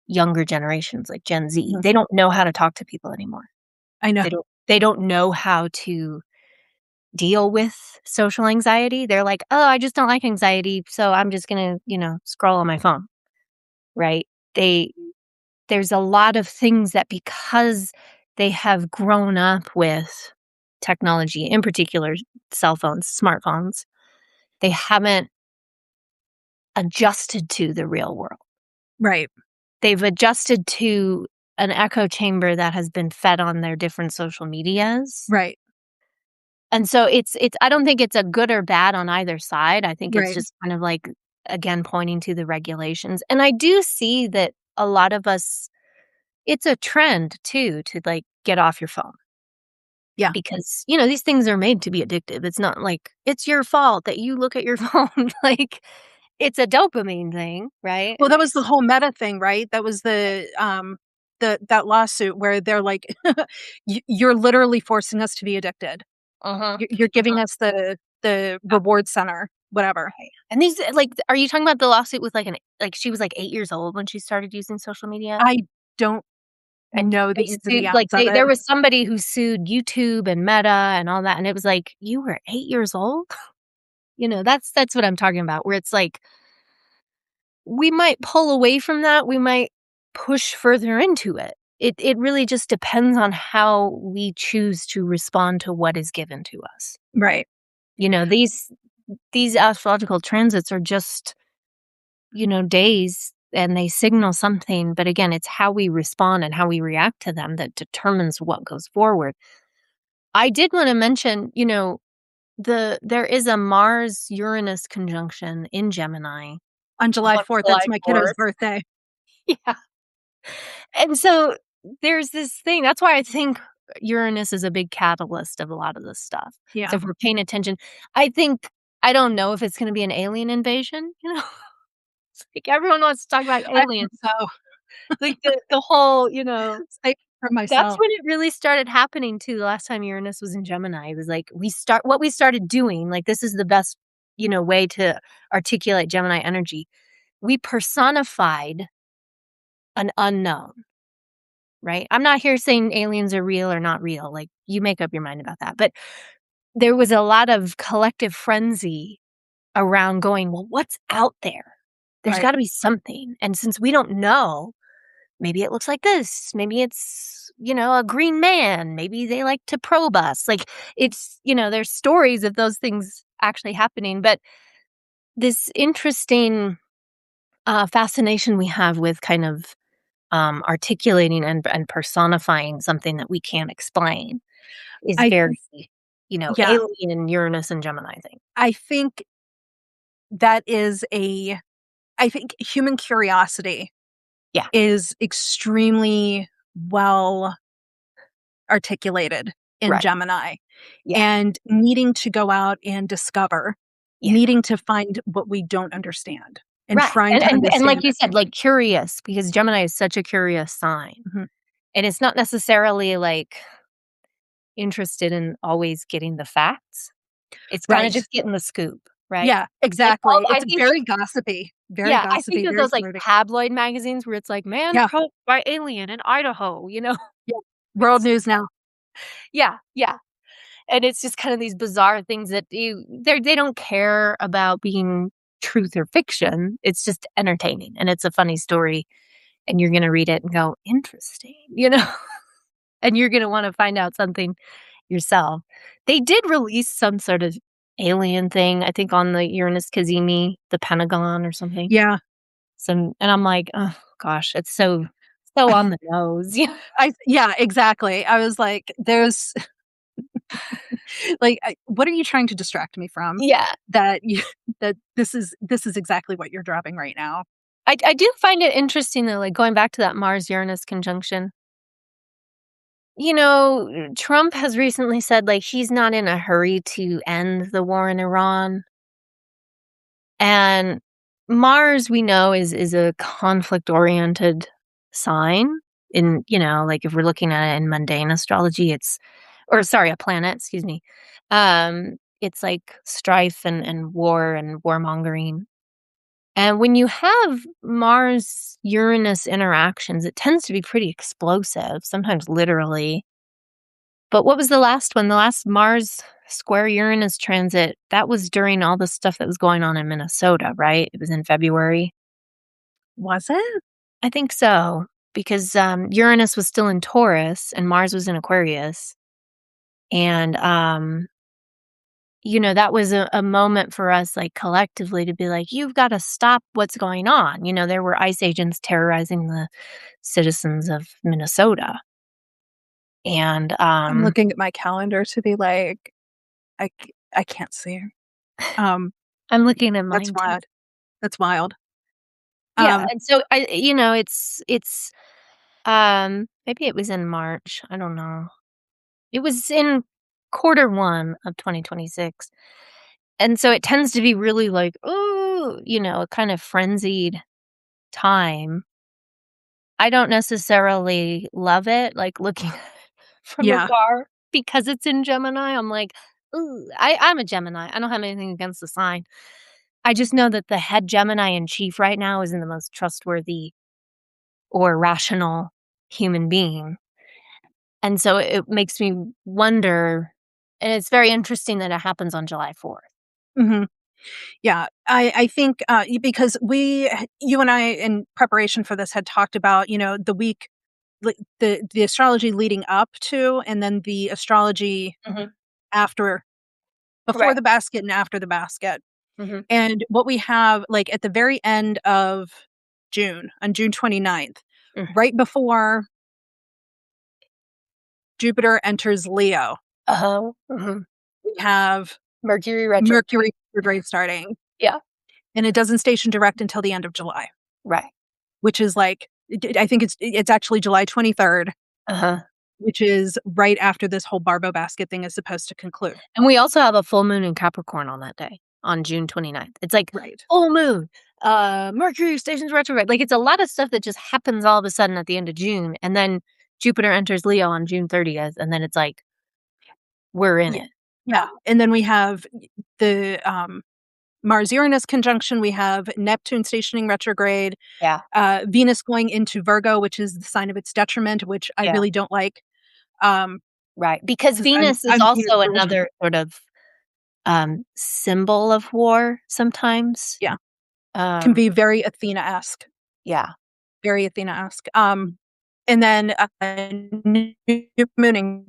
younger generations, like Gen Z. Mhm. They don't know how to talk to people anymore. I know. They don't know how to deal with social anxiety. They're like, "Oh, I just don't like anxiety, so I'm just gonna, scroll on my phone." Right? They There's a lot of things that because they have grown up with technology, in particular cell phones, smartphones, they haven't adjusted to the real world. Right. They've adjusted to an echo chamber that has been fed on their different social medias. Right. And so it's I don't think it's a good or bad on either side. I think it's Right. just kind of like, again, pointing to the regulations. And I do see that a lot of us, it's a trend too to like get off your phone Yeah. because, these things are made to be addictive. It's not like it's your fault that you look at your phone. Like it's a dopamine thing, right? Well, that was the whole Meta thing, right? That was that lawsuit where they're like, "You're literally forcing us to be addicted. Uh-huh. You're giving Uh-huh. us the reward center, whatever." Right. And these like are you talking about the lawsuit with like she was like 8 years old when she started using social media? I don't And know the they ins and the sued outs of there it. was somebody who sued YouTube and Meta and all that, and it was like, "You were 8 years old?" That's what I'm talking about, where it's like, we might pull away from that, we might push further into it. It really just depends on how we choose to respond to what is given to us. Right. These astrological transits are just, days and they signal something, but again, it's how we respond and how we react to them that determines what goes forward. I did wanna mention, there is a Mars-Uranus conjunction in Gemini On July on 4th, that's July my kiddo's 4th. birthday. Yeah, and so there's this thing that's why I think Uranus is a big catalyst of a lot of this stuff. So Yeah. if we're paying attention, I don't know if it's gonna be an alien invasion, It's like everyone wants to talk about I aliens, hope so. like the whole, Same for that's myself. when it really started happening too, the last time Uranus was in Gemini. It was like what we started doing, like, this is the best, way to articulate Gemini energy. We personified an unknown, right? I'm not here saying aliens are real or not real, like, you make up your mind about that, but there was a lot of collective frenzy around going, "Well, what's out there? There's Right. gotta be something, and since we don't know, maybe it looks like this. Maybe it's, a green man. Maybe they like to probe us." Like there's stories of those things actually happening. But this interesting fascination we have with kind of articulating and personifying something that we can't explain is I very, yeah, alien Uranus and Gemini thing. I think that is a I think human curiosity Yeah, is extremely well articulated in right. Gemini, Yeah, and needing to go out and discover, yeah. needing to find what we don't understand, and Right. trying And, to and like understand you it. said, like curious, because Gemini is such a curious sign. Mhm. And it's not necessarily like interested in always getting the facts. It's kinda Right. just getting the scoop, right? Yeah, Like, exactly. I It's think very I think gossipy, of very those, like, flirty. tabloid magazines where it's like, "Man Yeah, probed by alien in Idaho," yeah. World It's news now. yeah, yeah, and it's just kind of these bizarre things that they don't care about being truth or fiction, it's just entertaining, and it's a funny story, and you're gonna read it and go, "Interesting," and you're gonna wanna find out something yourself. They did release some sort of alien thing, I think on the Uranus Cazimi, the Pentagon or something. Yeah. And I'm like, "Oh gosh, it's so on the nose." Yeah. Yeah, exactly. I was like, there's like, what are you trying to distract me from? Yeah. That you that this is exactly what you're dropping right now. I do find it interesting though, like going back to that Mars-Uranus conjunction. Trump has recently said like he's not in a hurry to end the war in Iran. And Mars, we know, is a conflict-oriented sign in, like, if we're looking at it in mundane astrology, a planet, excuse me. It's like strife and war and warmongering. And when you have Mars-Uranus interactions, it tends to be pretty explosive, sometimes literally. But what was the last one? The last Mars square Uranus transit, that was during all the stuff that was going on in Minnesota, right? It was in February. Was it? I think so, because Uranus was still in Taurus and Mars was in Aquarius. And, that was a moment for us, like, collectively to be like, you've got to stop what's going on. There were ICE agents terrorizing the citizens of Minnesota. And I'm looking at my calendar to be like, I can't see. I'm looking at That's mine too. wild. That's wild. Yeah, and so maybe it was in March, I don't know. It was in quarter 1 of 2026, and so it tends to be really like, ooh, a kind of frenzied time. I don't necessarily love it, like, looking from Yeah. afar because it's in Gemini, I'm like, "Ooh." I'm a Gemini, I don't have anything against the sign. I just know that the head Gemini in chief right now isn't the most trustworthy or rational human being. And so it makes me wonder, and it's very interesting that it happens on July 4th. Mhm. Yeah, I think, because you and I, in preparation for this, had talked about, the week, the astrology leading up to, and then the astrology Mhm. after, before Right. the basket and after the basket. Mhm. And what we have, like, at the very end of June, on June 29th, Mm. right before Jupiter enters Leo, Uh-huh. Mhm. we have Mercury Retrograde. Mercury retrograde starting, Yeah. and it doesn't station direct until the end of July, Right. which is like, I think it's actually July 23rd, Uh-huh. which is right after this whole Barbault Basket thing is supposed to conclude. And we also have a full moon in Capricorn on that day, on June 29th. It's like Right. full moon, Mercury stations retrograde. Like, it's a lot of stuff that just happens all of a sudden at the end of June, and then Jupiter enters Leo on June 30th, and then it's like, we're in Yeah. it. Yeah, and then we have the, Mars-Uranus conjunction, we have Neptune stationing retrograde, Yeah. Venus going into Virgo, which is the sign of its detriment, which I Yeah. really don't like, um, Right, because 'cause I'm Venus is I'm a Venus also girl. another sort of, symbol of war sometimes. Yeah, can Um, be very Athena-esque, yeah. very Athena-esque, and then, new moon in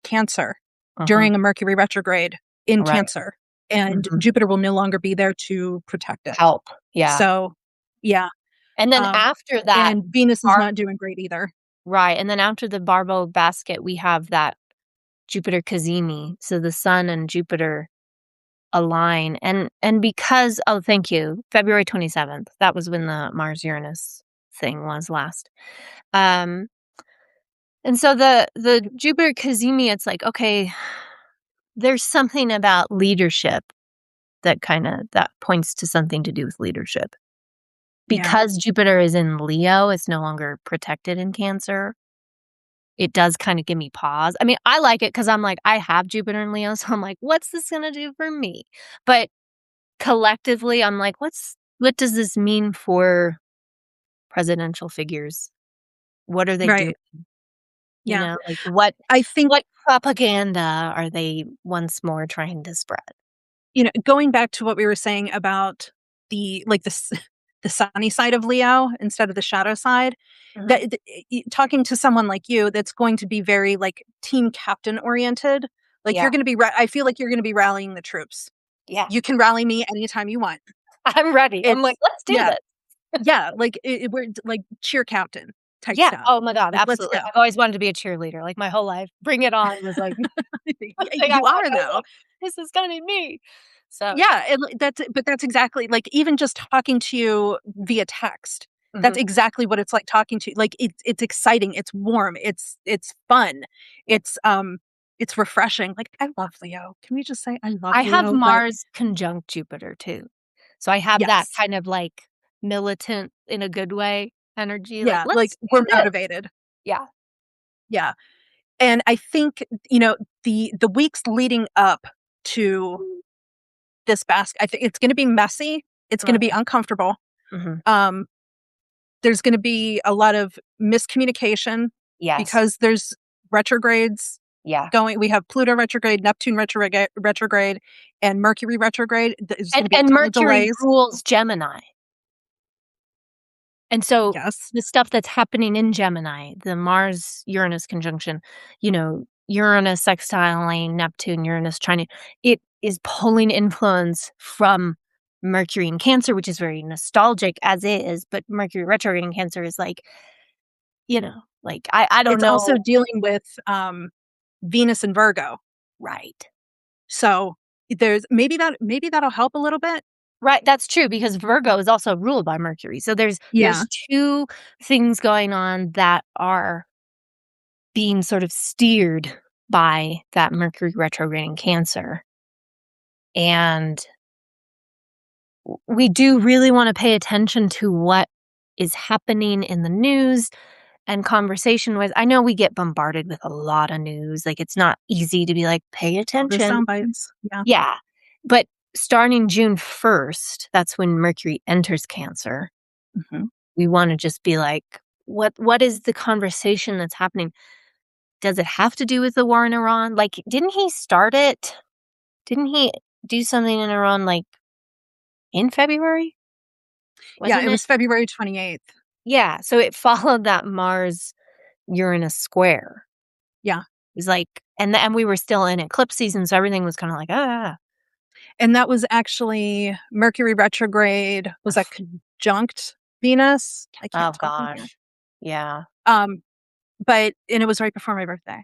Cancer Mhm. during a Mercury retrograde in Right. Cancer, and Mhm. Jupiter will no longer be there to protect it. Help. Yeah. So, yeah, And then um, after that and Venus is bar not doing great either. right, and then after the Barbault Basket, we have that Jupiter cazimi, so the Sun and Jupiter align, and because oh, thank you, February 27th, that was when the Mars-Uranus thing was last. Um, and so the Jupiter cazimi, it's like, okay, there's something about leadership that points to something to do with leadership. Yeah, Because Jupiter is in Leo, it's no longer protected in Cancer. It does kinda give me pause. I mean, I like it because 'cause I'm like, I have Jupiter in Leo, so I'm like, "What's this gonna do for me?" But collectively, I'm like, what does this mean for presidential figures? What are they doing? right, yeah. Like, what I think, what propaganda are they once more trying to spread? going back to what we were saying about the sunny side of Leo instead of the shadow side, Mhm. that talking to someone like you that's going to be very, like, team captain oriented, like, Yeah, I feel like you're gonna be rallying the troops. yeah. You can rally me anytime you want. I'm ready. I'm like, It's "Let's do Yeah, this." yeah, like, we're like cheer captain type Yeah. stuff. Oh my god, Like, let's absolutely. go. I've always wanted to be a cheerleader, like, my whole life. Bring It On was, like, one thing I You are, was though. like, "This is gonna be me." So, Yeah, and, like, that's exactly, like, even just talking to you via text, that's mhm. exactly what it's like talking to, like, it's exciting, it's warm, it's fun, it's refreshing, like, I love Leo. Can we just say I love I have Leo? But Mars conjunct Jupiter too. So I have that Yes. kind of, like, militant in a good way energy, like, Yeah, like, "Let's we're do this." motivated. Yeah. Yeah, and I think, the weeks leading up to this basket, I think it's gonna be messy, it's gonna be Okay. uncomfortable, Mhm. um, there's gonna be a lot of miscommunication Yes. because there's retrogrades Yeah. going. We have Pluto retrograde, Neptune retrograde, and Mercury retrograde. There's And gonna be a and ton of Mercury delays. rules Gemini. And so Yes. the stuff that's happening in Gemini, the Mars-Uranus conjunction, Uranus sextiling Neptune, Uranus trine, it is pulling influence from Mercury in Cancer, which is very nostalgic as is, but Mercury retrograde in Cancer is like, I don't It's also know. dealing with, Venus and Virgo. Right. So, there's maybe that'll help a little bit? Right, that's true because Virgo is also ruled by Mercury. So there's Yeah. 2 things going on that are being sort of steered by that Mercury retrograde in Cancer. And we do really want to pay attention to what is happening in the news and conversation with. I know we get bombarded with a lot of news. Like it's not easy to be like, pay All the attention. sound bites. Yeah. Yeah. But starting June 1st, that's when Mercury enters Cancer. Mhm. We want to just be like, what is the conversation that's happening? Does it have to do with the war in Iran? Like, didn't he start it? Didn't he do something in Iran, like, in February? Yeah, it Wasn't it? was February 28th. Yeah, so it followed that Mars-Uranus square. Yeah, It was like and we were still in eclipse season, so everything was kinda like, "Ah." and that was actually Mercury retrograde. Was that conjunct Venus? I Oh can't talk right now. gosh. Yeah. Um, and it was right before my birthday.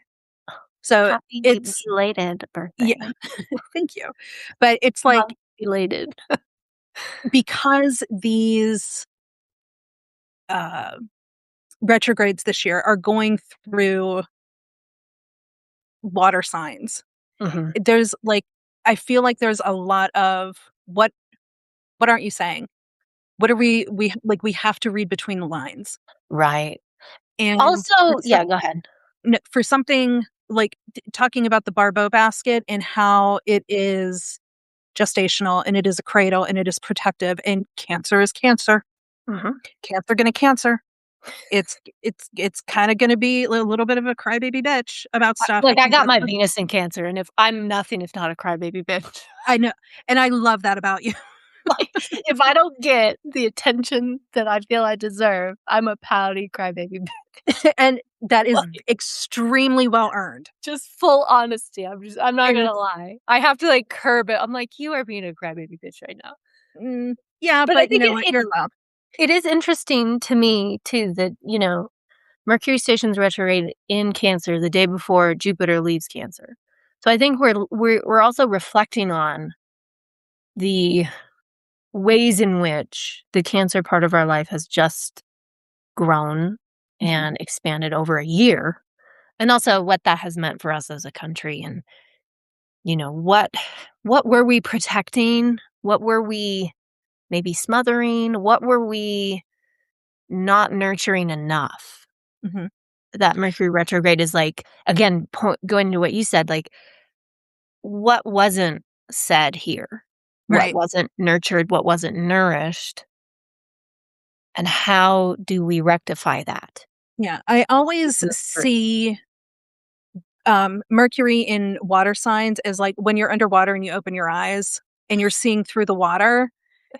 So, Happy it's belated yeah, birthday. thank you. But it's like, Month belated. because these, uh, retrogrades this year are going through water signs, Mhm. there's, like, I feel like there's a lot of, "What aren't you saying? What are we have to read between the lines." Right. And Also yeah, go ahead. for something like talking about the Barbault basket and how it is gestational and it is a cradle and it is protective and cancer is cancer. Mhm. Cancer gonna cancer. It's kind of gonna be a little bit of a crybaby bitch about stuff. I Look, I think got that's my what Venus in Cancer, and if I'm nothing if not a crybaby bitch. I know, and I love that about you. Like, if I don't get the attention that I feel I deserve, I'm a pouty crybaby bitch. And that is Like, extremely well earned. just full honesty, I'm not And gonna it's lie. I have to, like, curb it. I'm like, "You are being a crybaby bitch right now." yeah, But I but you think know what? it You're allowed. it is interesting to me too that, Mercury stations retrograde in Cancer the day before Jupiter leaves Cancer. So I think we're also reflecting on the ways in which the Cancer part of our life has just grown Mhm, and expanded over a year, and also what that has meant for us as a country and, what were we protecting? What were we maybe smothering? What were we not nurturing enough? mhm. That Mercury retrograde is like, again, going to what you said, like, what wasn't said here? What Right. wasn't nurtured? What wasn't nourished? And how do we rectify that? Yeah, I always Nurture it. see, Mercury in water signs as, like, when you're underwater and you open your eyes and you're seeing through the water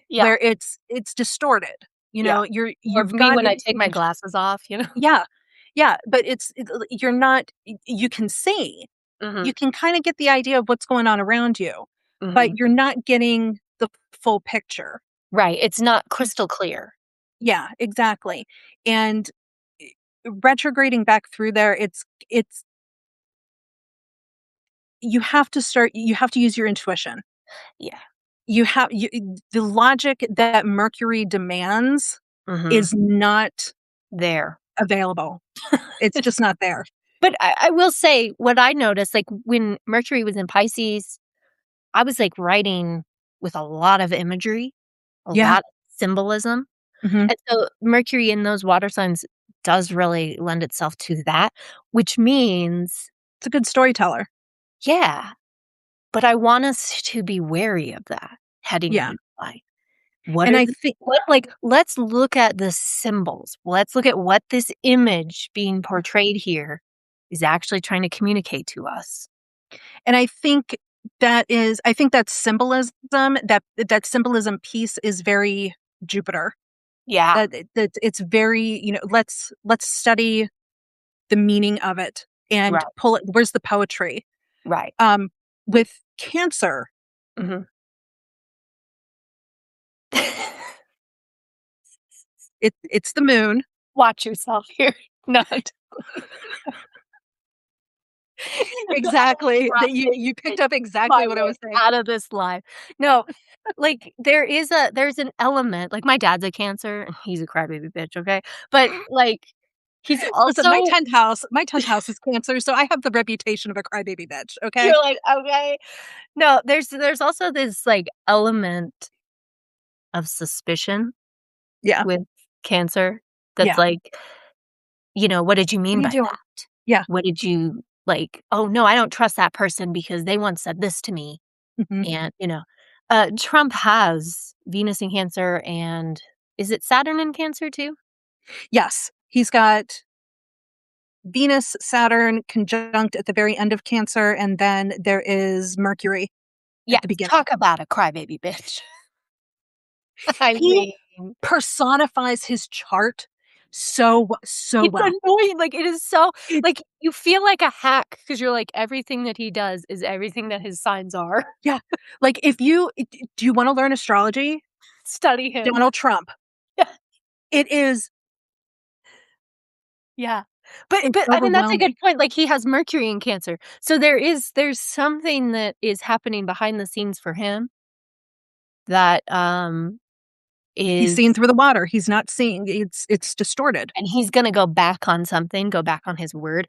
Yeah, where it's distorted, yeah. Or you've me got when I take my information. glasses off. Yeah, yeah, but you're not you can see. You Mhm, can kinda get the idea of what's going on around you, but mhm. you're not getting the full picture. Right, it's not crystal clear. Yeah, exactly, and, eh, retrograding back through there, it's you have to use your intuition. Yeah. The logic that Mercury demands Mhm. is not There. available. It's just not there. But I will say what I noticed, like, when Mercury was in Pisces, I was, like, writing with a lot of imagery. a Yeah. lot of symbolism. Mhm. And so Mercury in those water signs does really lend itself to that, which means It's a good storyteller. yeah, but I want us to be wary of that heading Yeah. into July. What And are I the think what like, let's look at the symbols. Let's look at what this image being portrayed here is actually trying to communicate to us. and I think I think that symbolism, that symbolism piece is very Jupiter. Yeah, That it's very, let's study the meaning of it and right, pull it, where's the poetry? right. Um, with Cancer, Mhm. it's the moon. Watch yourself here. Not I Exactly. try That to you get picked up my exactly what I way was saying. out of this life. No, like, there's an element like, my dad's a Cancer, and he's a crybaby bitch, okay? But, like, he's Listen, also my 10th house is Cancer, so I have the reputation of a crybaby bitch, okay? you're like, "Okay." No, there's also this, like, element of suspicion Yeah. with Cancer that's Yeah. like, "What did you What mean are you by doing? that? Yeah. What did you like, oh, no, I don't trust that person because they once said this to me." Mhm. And, Trump has Venus in Cancer and is it Saturn in Cancer too? Yes. He's got Venus, Saturn conjunct at the very end of Cancer, and then there is Mercury Yeah, at the beginning. talk about a crybaby bitch. I He mean, personifies his chart so it's well. annoying, like, it is so It's like, you feel like a hack because 'cause you're like, everything that he does is everything that his signs are. yeah. Like, if you do you wanna learn astrology? Study him. Donald Trump. Yeah, It is yeah. But, it's I mean, that's a overwhelming. good point, like, he has Mercury in Cancer, so there's something that is happening behind the scenes for him that, He's is seeing through the water. He's not seeing, it's distorted. and he's gonna go back on something, go back on his word.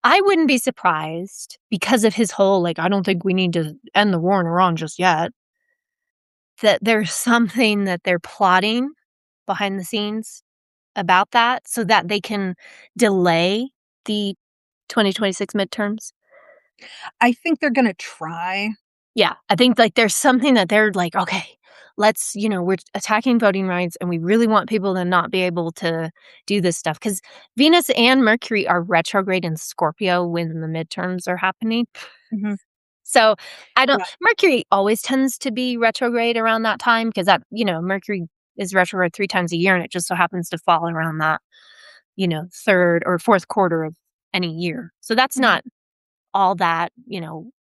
I wouldn't be surprised because of his whole, like, "I don't think we need to end the war in Iran just yet," that there's something that they're plotting behind the scenes about that so that they can delay the 2026 midterms. I think they're gonna try. Yeah, I think, like, there's something that they're like, "Okay, we're attacking voting rights, and we really want people to not be able to do this stuff because Venus and Mercury are retrograde in Scorpio when the midterms are happening. Mhm. So, I don't Yeah. Mercury always tends to be retrograde around that time because Mercury is retrograde 3 times a year, and it just so happens to fall around that, 3rd or 4th quarter of any year. So that's Mhm. not all that,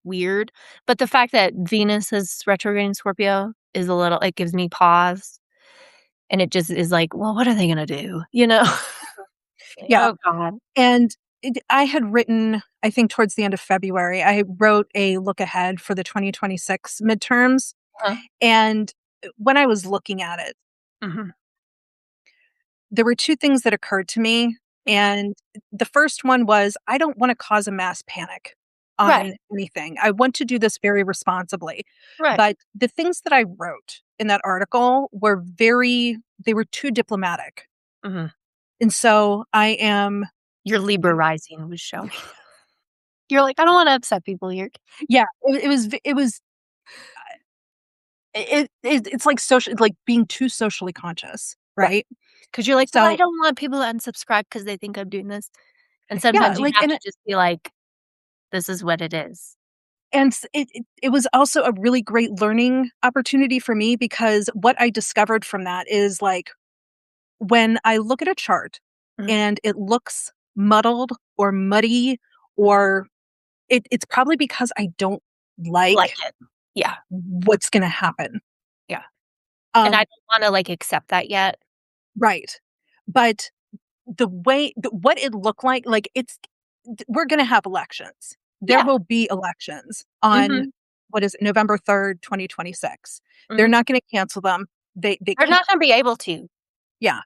weird. But the fact that Venus is retrograde in Scorpio is a little it gives me pause, and it just is like, "Well, what are they gonna do?" You know? Like, Yeah. "Oh god." And I had written, I think towards the end of February, I wrote a look ahead for the 2026 midterms. Uh-huh. And when I was looking at it, Mhm. there were two things that occurred to me. And the first one was I don't want to cause a mass panic Right, on anything. I want to do this very responsibly. right. But the things that I wrote in that article were they were too diplomatic. Mhm. And so I am, Your Libra rising was showing. You're like, "I don't wanna upset people here." yeah, it was it's like social, like being too socially conscious, Right. right? Because 'Cause you're like, "But I So, don't want people to unsubscribe because they think I'm doing this." And yeah, sometimes you like, have to just be like, "This is what it is." it was also a really great learning opportunity for me because what I discovered from that is, like, when I look at a chart Mhm. and it looks muddled or muddy, or it's probably because I don't Like like it. Yeah, what's gonna happen. yeah. And I Um, don't wanna, like, accept that yet. right. But what it looked like, we're gonna have elections. There Yeah. will be elections on, Mhm, what is it, November 3rd, 2026. They're mhm. not gonna cancel them. They They're can't. not gonna be able to. Yeah.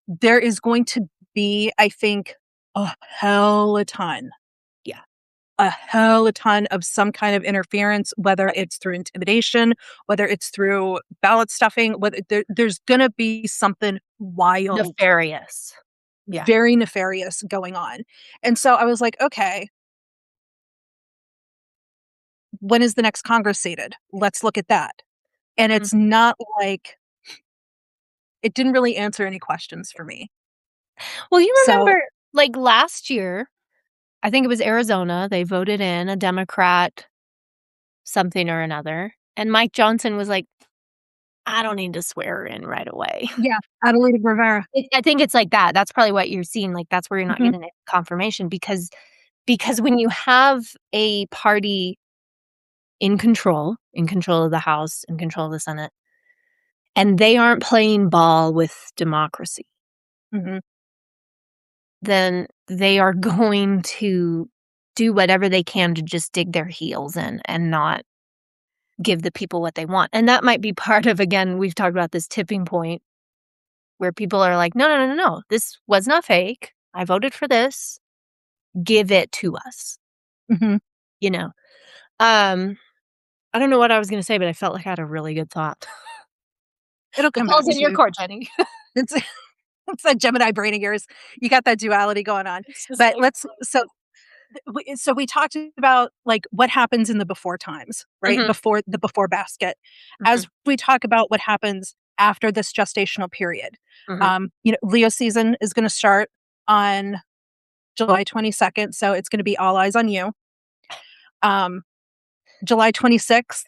There is going to be, I think, a hell a ton Yeah. a hell a ton of some kind of interference, whether it's through intimidation, whether it's through ballot stuffing, whether there's going to be something wild, Nefarious. Yeah. very nefarious going on. And so I was like, okay, when is the next Congress seated? Let's look at that. And Mm. it's not like it didn't really answer any questions for me. Well, you So, remember, like, last year, I think it was Arizona, they voted in a Democrat something or another, and Mike Johnson was like, "I don't need to swear her in right away." yeah, Adelita Rivera. I think it's like that. That's probably what you're seeing, like, that's where you're not Mhm, getting a confirmation because when you have a party in control of the House, in control of the Senate, and they aren't playing ball with democracy, mhm, then they are going to do whatever they can to just dig their heels in and not give the people what they want. And that might be part of, again, we've talked about this tipping point where people are like, no, no, no, no, no, this was not fake. I voted for this. Give it to us, mhm. you know? Um, I don't know what I was gonna say, but I felt like I had a really good thought. It'll The come back ball's in to your you. court, Jenny. It's it's that Gemini brain of yours. You got that duality going on. It's just But like let's so we talked about, like, what happens in the before times, right? mhm, Before the before basket. mhm, As we talk about what happens after this gestational period, mhm. Leo season is gonna start on July 22nd, so it's gonna be all eyes on you. Um, July 26th,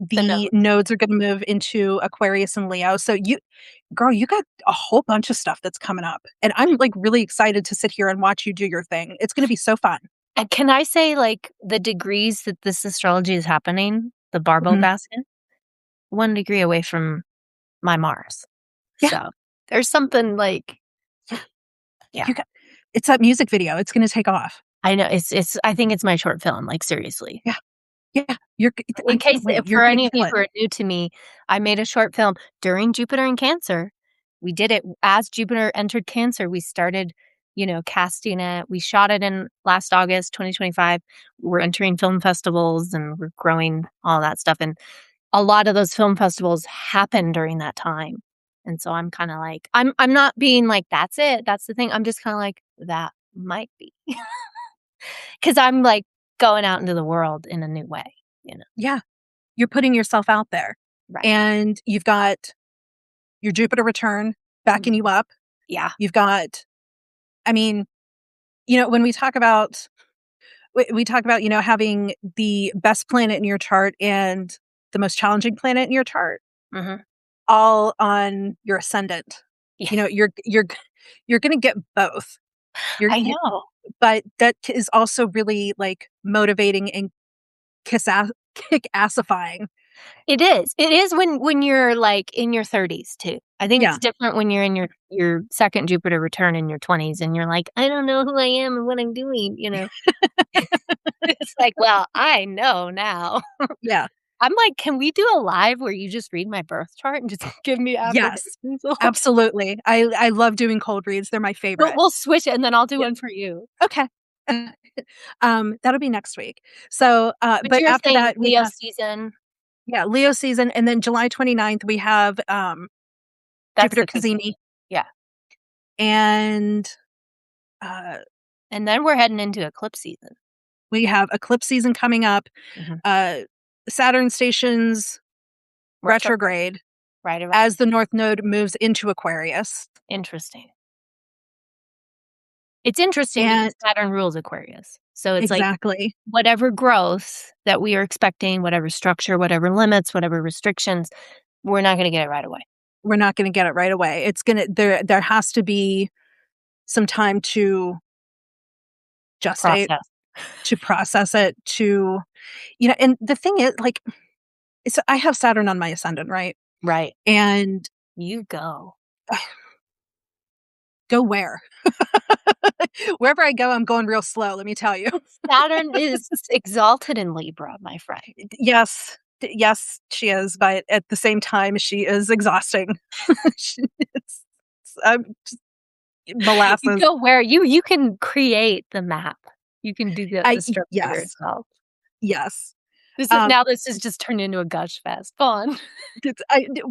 The the note. nodes are gonna move into Aquarius and Leo. So girl, you got a whole bunch of stuff that's coming up, and I'm, like, really excited to sit here and watch you do your thing. It's gonna be so fun. And can I say, like, the degrees that this astrology is happening, the Barbault Mhm. Basket, 1 degree away from my Mars. Yeah, So, there's something like yeah, yeah. you got it's that music video, it's gonna take off. I know, it's I think it's my short film, like, seriously. Yeah, yeah, you're g I In case can't wait, you're for gonna any of kill you it. who are new to me, I made a short film during Jupiter in Cancer. We did it as Jupiter entered Cancer, we started, casting it. We shot it in last August, 2025. We're entering film festivals and we're growing all that stuff, and a lot of those film festivals happen during that time. And so I'm kinda like I'm not being like, "That's it, that's the thing." I'm just kinda like, "That might be." Because 'Cause I'm, like, going out into the world in a new way, you know? Yeah, you're putting yourself out there, Right. and you've got your Jupiter return backing Mhm. you up. Yeah. You've got I mean, when we talk about, having the best planet in your chart and the most challenging planet in your chart, Mhm. all on your ascendant. Yeah. You're gonna get both. I You know. but that is also really, like, motivating and kick-assifying. It is. It is when you're, like, in your 30s too. I think it's Yeah. different when you're in your 2nd Jupiter return in your 20s and you're like, "I don't know who I am and what I'm doing," you know? It's like, "Well, I know now." Yeah. I'm like, "Can we do a live where you just read my birth chart and just give me Yes. affirmations?" Absolutely. I love doing cold reads, they're my We'll favorite. we'll switch it and then I'll do Yeah. one for you. Okay. That'll be next week. So, But but you're after saying that, we Leo have season, yeah, Leo season, and then July 29th, we have, that's Jupiter the cookie. Cazimi, Yeah. and, uh, And then we're heading into eclipse season. we have eclipse season coming up, Mhm. uh, Saturn stations Retrograde. retrograde Right around as the North Node moves into Aquarius, interesting. It's interesting because and Saturn rules Aquarius. So it's like exactly. whatever growth that we are expecting, whatever structure, whatever limits, whatever restrictions, we're not gonna get it right away. We're not gonna get it right away. It's gonna there has to be some time to gestate, Process. to process it, and the thing is, like, I have Saturn on my ascendant, right? Right. And You go. go where? Wherever I go, I'm going real slow, let me tell you. Saturn is exalted in Libra, my friend. Yes, yes, she is, but at the same time, she is exhausting. She is I'm just You molasses. go where you can create the map. You can do the stroke for Yes. yourself. Yes. This has just turned into a gush fest. Fun.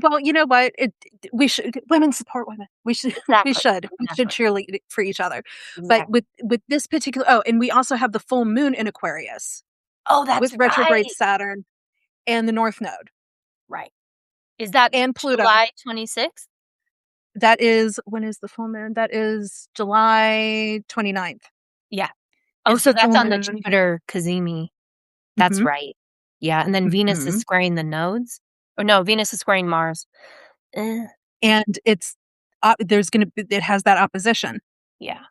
Well, you know what? We should women support women. We should we Exactly, should. We should exactly, cheerlead for each other. But exactly. with this particular and we also have the full moon in Aquarius Oh, that's with retrograde right. Saturn and the North Node Right. Is that and Pluto. July 26th? That is when is the full moon? That is July 29th Yeah. Oh, is so the that's full on the moon. Jupiter Cazimi. That's Mhm. right. Yeah, and then Venus is Mhm. squaring the nodes. Or no, Venus is squaring Mars. Eh, And it's there's gonna be it has that opposition. yeah, yeah.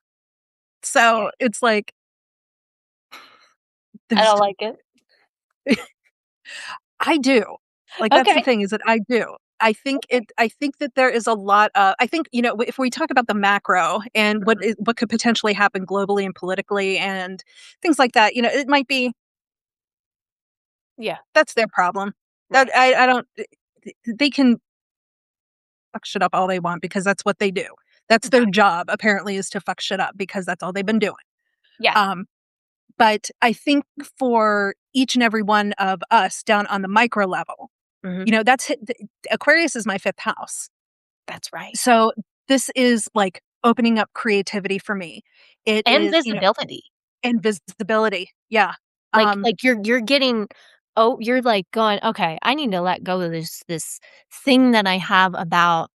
So, it's like, I there's don't like it. I do. Like, that's the Okay. thing is that I do. Okay. I think that there is a lot of I think, if we talk about the macro and Mhm. what could potentially happen globally and politically and things like that, it might be Yeah, that's their problem. That right. I don't they can fuck shit up all they want because that's what they do. That's their Exactly. job apparently is to fuck shit up because that's all they've been doing. Yeah. Um, but I think for each and every one of us down on the micro level, Mhm. that's Aquarius is my 5th house. That's right. So this is like opening up creativity for me. It And is, visibility. and visibility. Yeah. Like Um, like you're getting you're like going, "Okay, I need to let go of this thing that I have about,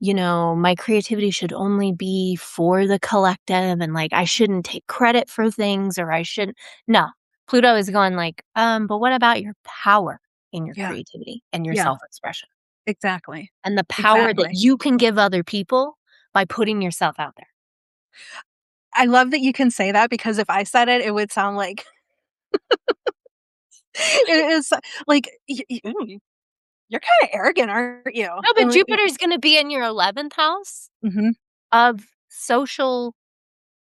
my creativity should only be for the collective and like I shouldn't take credit for things or I shouldn't." No. Pluto is going like, but what about your power in your yeah. creativity and your Yeah. self-expression Exactly. and the power that Exactly. you can give other people by putting yourself out there? I love that you can say that because if I said it, it would sound like it is like you're kind of arrogant, aren't you? No, but Jupiter's gonna be in your 11th house Mhm, of social,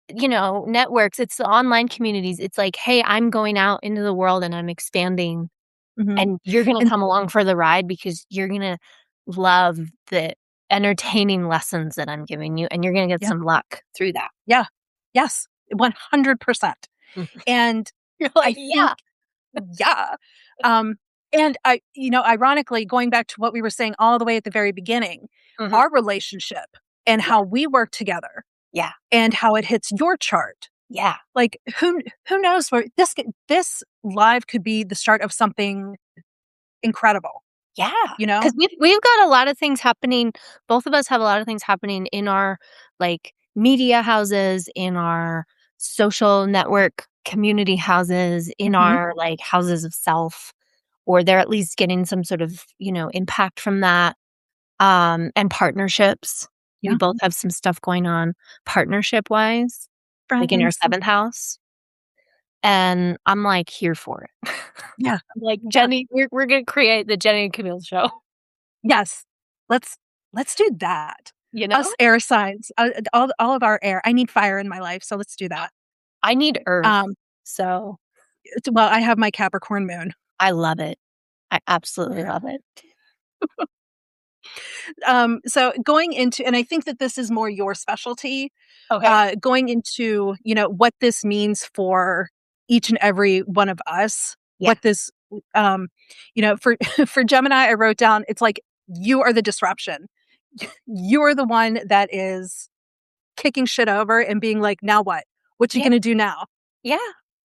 networks. It's the online communities. It's like, "Hey, I'm going out into the world and I'm expanding, mhm. and you're gonna And come along for the ride because you're gonna love the entertaining lessons that I'm giving you, and you're gonna get yeah, some luck through that." yeah, yes, 100%. Mhm. And You're I like, think "Yeah." yeah, um, and ironically, going back to what we were saying all the way at the very beginning, Mhm. our relationship and Yeah, how we work together yeah, and how it hits your chart, yeah, like, who knows where this live could be the start of something incredible, yeah. you know? Because we've got a lot of things happening. Both of us have a lot of things happening in our, like, media houses, in our social network community houses, in Mhm, our, like, houses of self, or they're at least getting some sort of, impact from that, and partnerships. We yeah, both have some stuff going on partnership-wise, like in our friends, 7th house, and I'm, like, here for it. yeah, I'm like, yeah. "Jenny, we're gonna create the Jenny and Camille show," Yes. Let's let's do that. you know? Us air signs, all of our air. I need fire in my life, so let's do that. I need earth, Um, so well, I have my Capricorn moon. I love it. I absolutely love it. So going into and I think that this is more your specialty, Okay. going into, what this means for each and every one of us, Yeah. what this, for for Gemini, I wrote down, it's like, you are the disruption. You're the one that is kicking shit over and being like, "Now what? What you Yeah, gonna do now?" yeah,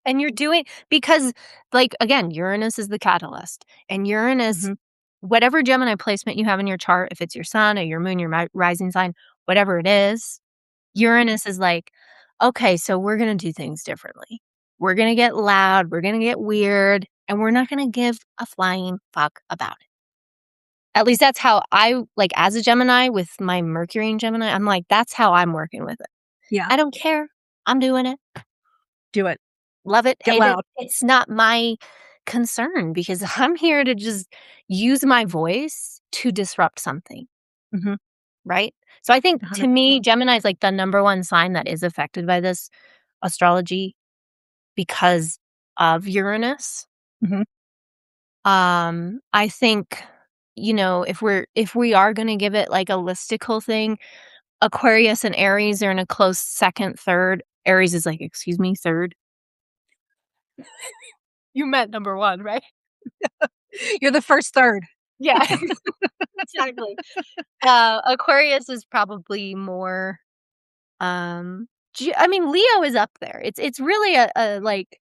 and you're doing because, like, again, Uranus is the catalyst, and Uranus Mhm, whatever Gemini placement you have in your chart, if it's your sun or your moon, your rising sign, whatever it is, Uranus is like, "Okay, so we're gonna do things differently. We're gonna get loud, we're gonna get weird, and we're not gonna give a flying fuck about it." At least that's how I like, as a Gemini with my Mercury in Gemini, I'm like, "That's how I'm working with it. yeah, I don't care. I'm doing it. do it. Love it, Get hate it. loud. It's not my concern because I'm here to just use my voice to disrupt something." Mhm, Right? So I think to me, 100%. Gemini is like the number one sign that is affected by this astrology because of Uranus. Mhm, I think, if we are gonna give it like a listicle thing, Aquarius and Aries are in a close second, third. Aries is like, excuse me, third. You meant number 1, right? You're the first third. Yeah, exactly. Aquarius is probably more, I mean, Leo is up there. It's really like,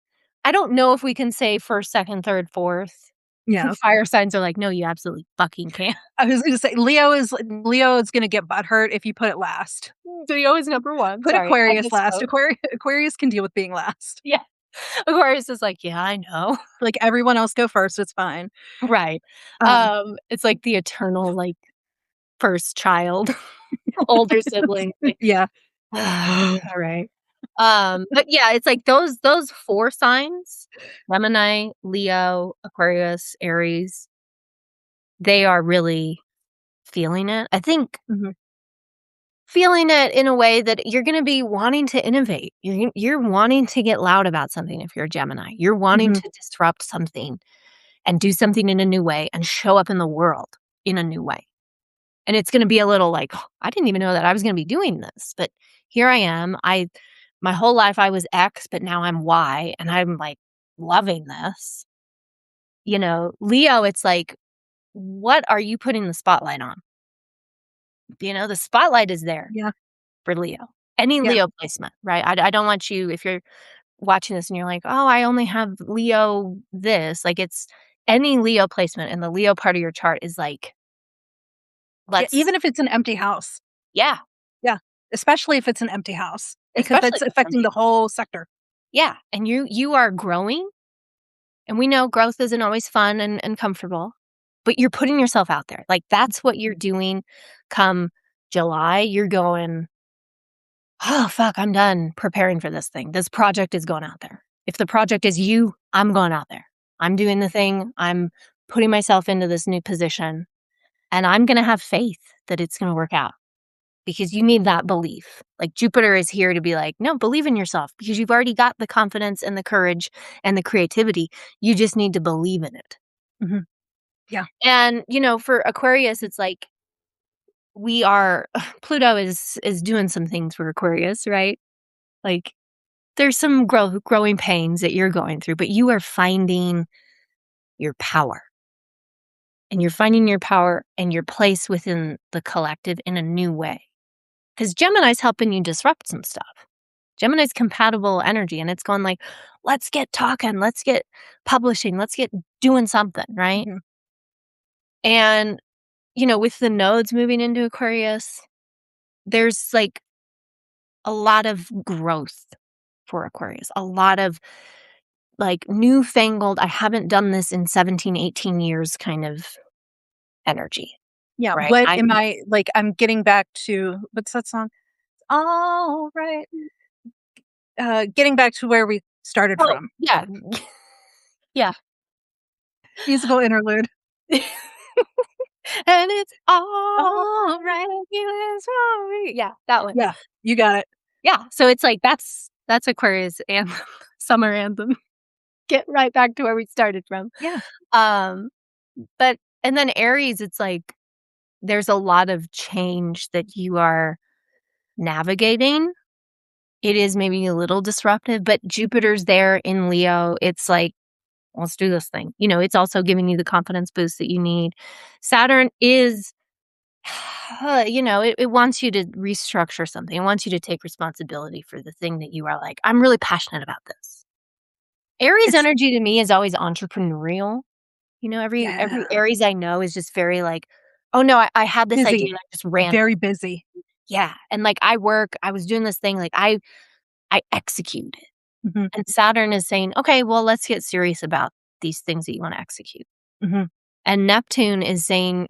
I don't know if we can say 1st, 2nd, 3rd, 4th. Yeah. Fire signs are like, "No, you absolutely fucking can't." I was gonna say Leo is gonna get butthurt if you put it last. Leo is number 1, Put sorry, I Aquarius last. misspoke. Aquarius can deal with being last. Yeah. Aquarius is like, "Yeah, I know." Like, everyone else go first, it's fine. Right. Um, It's like the eternal, like, 1st child, older sibling, like, yeah. Alright. But yeah, it's like those 4 signs, Gemini, Leo, Aquarius, Aries, they are really feeling it. I think Mhm, feeling it in a way that you're gonna be wanting to innovate. You're wanting to get loud about something if you're a Gemini. You're wanting mhm. to disrupt something and do something in a new way and show up in the world in a new way. And it's gonna be a little like, "Oh, I didn't even know that I was gonna be doing this, but here I am. I My whole life I was X, but now I'm Y, and I'm, like, loving this." Leo, it's like, what are you putting the spotlight on? The spotlight is there Yeah, for Leo. Any yeah, Leo placement, right? I don't want you, if you're watching this and you're like, "Oh, I only have Leo this," like, it's any Leo placement, and the Leo part of your chart is like, yeah, let's even if it's an empty house. yeah, Yeah, especially if it's an empty house, because especially that's if it's affecting empty. the whole sector. Yeah, and you are growing, and we know growth isn't always fun and comfortable, but you're putting yourself out there. Like, that's what you're doing come July. You're going, "Oh, fuck, I'm done preparing for this thing. This project is going out there. If the project is you, I'm going out there. I'm doing the thing. I'm putting myself into this new position, and I'm gonna have faith that it's gonna work out." Because you need that belief. Like, Jupiter is here to be like, "No, believe in yourself because you've already got the confidence and the courage and the creativity. You just need to believe in it." Mhm, yeah, And, for Aquarius, it's like we are Pluto is doing some things for Aquarius, right? Like, there's some growing pains that you're going through, but you are finding your power. And you're finding your power and your place within the collective in a new way. Because Gemini's helping you disrupt some stuff. Gemini's compatible energy, and it's going like, let's get talking, let's get publishing, let's get doing something, right? mhm, And, with the nodes moving into Aquarius, there's like a lot of growth for Aquarius, a lot of like newfangled, I haven't done this in 17, 18 years kind of energy, yeah. right? What am I like? I'm getting back to what's that song? All right, getting back to where we started Oh, from. yeah. Yeah. Musical interlude. And it's Oh, all right. Yeah, that one. yeah, you got it. Yeah, so it's like that's Aquarius anthem, summer anthem. Get right back to where we started from. Yeah, Um, but and then Aries, it's like there's a lot of change that you are navigating. It is maybe a little disruptive, but Jupiter's there in Leo. It's like, let's do this thing. It's also giving you the confidence boost that you need. Saturn is it wants you to restructure something. It wants you to take responsibility for the thing that you are like, I'm really passionate about this. Aries it's energy to me is always entrepreneurial. Every yeah, Aries I know is just very like, oh no, I had this idea busy, and I just ran with very it. busy. Yeah. And like I was doing this thing, like I execute it. Mhm, And Saturn is saying, okay, well, let's get serious about these things that you want to execute. mhm, And Neptune is saying,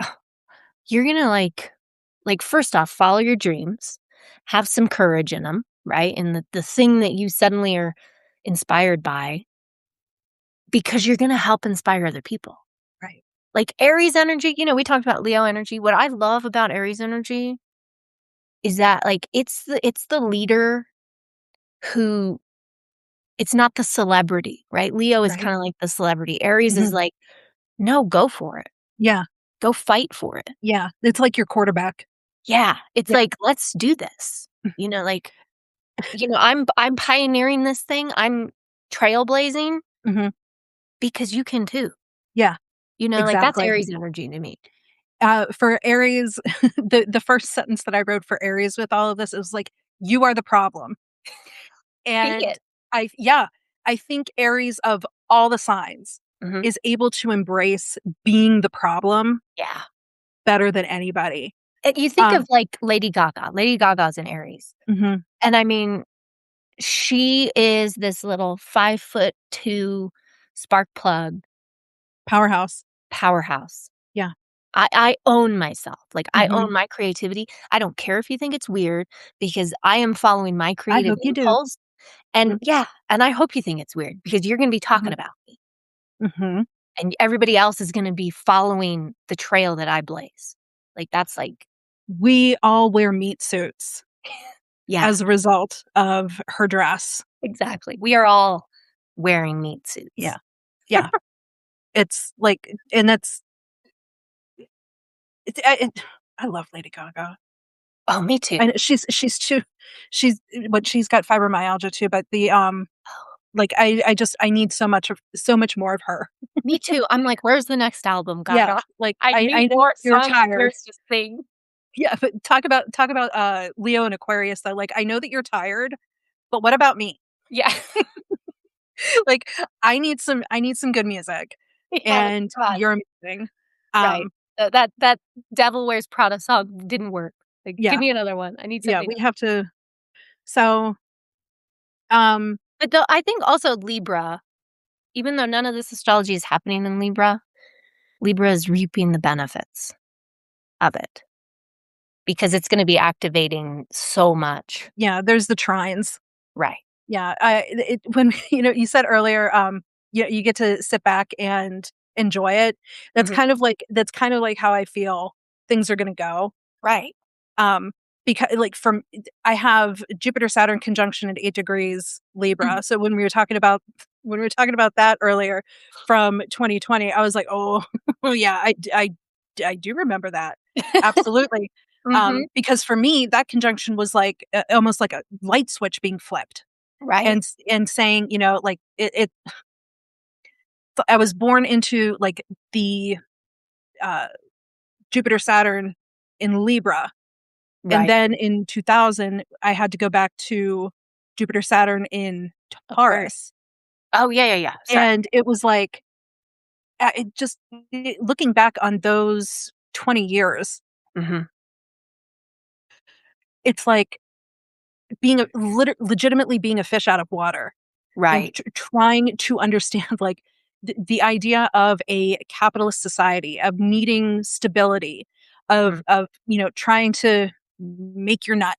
you're gonna first off, follow your dreams, have some courage in them, right? And the thing that you suddenly are inspired by, because you're gonna help inspire other people. right. Like Aries energy, we talked about Leo energy. What I love about Aries energy is that like it's the leader who it's not the celebrity, right? Leo is Right. kind of like the celebrity. Aries is Mhm. like, no, go for it. Yeah, Go fight for it. yeah, it's like your quarterback. Yeah. It's Yeah, like, let's do this. Like, I'm pioneering this thing. I'm trailblazing. Mhm. because you can too. Yeah, Like, that's exactly. Aries energy to me. For Aries, the first sentence that I wrote for Aries with all of this is like, "You are the problem." Be And it. I think Aries of all the signs Mhm. is able to embrace being the problem Yeah. better than anybody. And you think of, Um like, Lady Gaga. Lady Gaga's an Aries, Mhm. and I mean, she is this little 5'2" spark plug Powerhouse. powerhouse. Yeah. I own myself, like, I Mhm. own my creativity. I don't care if you think it's weird because I am following my I creative hope you do. impulse, and Mm, yeah, and I hope you think it's weird because you're gonna be talking mhm. about me, Mhm. and everybody else is gonna be following the trail that I blaze. Like, that's like We all wear meat suits yeah, as a result of her dress. exactly. We are all wearing meat Yeah. suits. Yeah. It's like and that's it I love Lady Gaga. Oh, me too. And she's too she's got fibromyalgia too, but like, I just I need so much more of her. Me too. I'm like, "Where's the next album, Yeah, Gaga? like, I need I know more you're songs of tired. yours to sing." Yeah, but talk about, Leo and Aquarius, though, like, I know that you're tired, but what about me? Yeah. Like, I need some good music, Yeah, and come on. you're amazing. Right. Um, That Devil Wears Prada song didn't work. Like, give yeah, me another one. I need yeah, something we else. have to so, um But though I think also Libra, even though none of this astrology is happening in Libra, Libra is reaping the benefits of it because it's gonna be activating so much. yeah, there's the trines. Right. Yeah, I it when you said earlier, you get to sit back and enjoy it. Mhm. That's kind of like how I feel things are gonna go. Right. Um, because like from I have Jupiter Saturn conjunction at 8 degrees Mhm. Libra. So when we were talking about that earlier from 2020, I was like, "Oh, yeah, I do remember that." Absolutely. Mhm. Because for me, that conjunction was like almost like a light switch being flipped Right. and saying, like it I was born into like the uh Jupiter Saturn in Libra. And Right. then in 2000, I had to go back to Jupiter Saturn in Aquarius. Taurus. Oh, yeah, yeah, yeah. Sorry. And it was like, looking back on those 20 years, Mhm. it's like being legitimately being a fish out of water and Right. trying to understand like the idea of a capitalist society, of needing stability, Mhm. of, trying to make your nut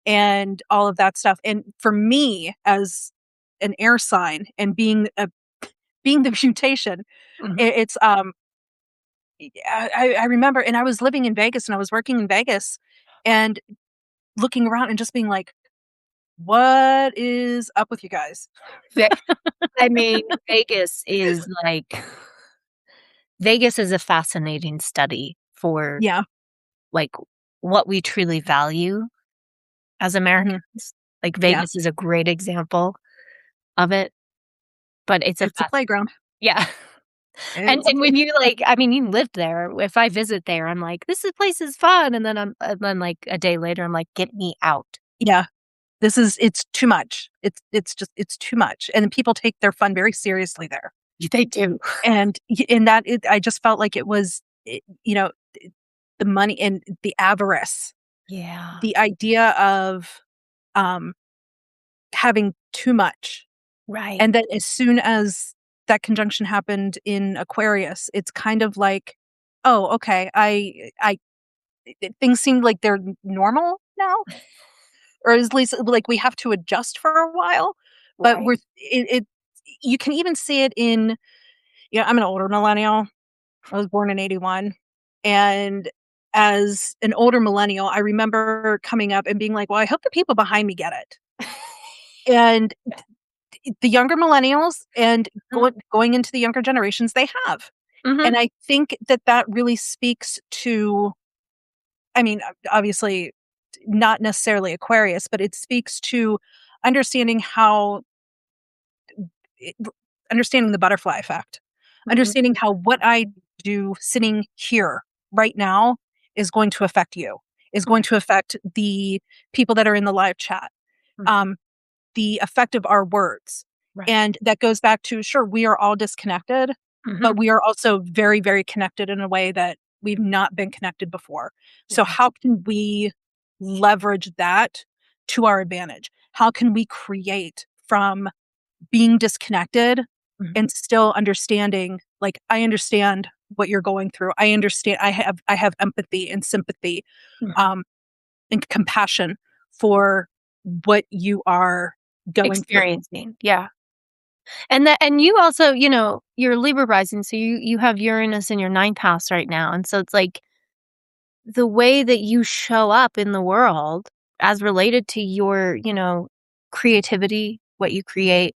and all of that stuff. And for me, as an air sign and being the mutation, Mhm. it's I remember, and I was living in Vegas and I was working in Vegas, and looking around and just being like, "What is up with you guys?" Ve I mean, Vegas is a fascinating study for, Yeah, like, what we truly value as mhm, Americans. Like, yeah, Vegas is a great example of it, but it's a it's a fast playground. yeah. And It's a and play. when you, like I mean, you lived there. If I visit there, I'm like, place is fun," and then, like, a day later, I'm like, "Get me out." Yeah, it's too much. It's just it's too much, and people take their fun very seriously there. They do. And in that I just felt like it was, the money and the avarice, Yeah. the idea of, um, having too much. Right. And then as soon as that conjunction happened in Aquarius, it's kind of like, "Oh, okay, things seem like they're normal now," or at least, like, we have to adjust for a while, but Right. you can even see it in I'm an older millennial. I was born in '81, and as an older millennial, I remember coming up and being like, "Well, I hope the people behind me get it." And the younger millennials and Mhm. going into the younger generations, they have. Mhm. And I think that that really speaks to I mean, obviously not necessarily Aquarius, but it speaks to understanding how understanding the butterfly effect, understanding how what I do sitting here right now is going to affect you, is going to affect the people that are in the live chat, um, the effect of our words. Right. And that goes back to, sure, we are all disconnected, but we are also very, very connected in a way that we've not been connected before. So how can we leverage that to our advantage? How can we create from being disconnected and still understanding, like, I understand what you're going through. I understand. I have empathy and sympathy, um, and compassion for what you are going through. Experiencing, yeah. And you also, you're Libra rising, so you have Uranus in your ninth house right now, and so it's like the way that you show up in the world as related to your, creativity, what you create,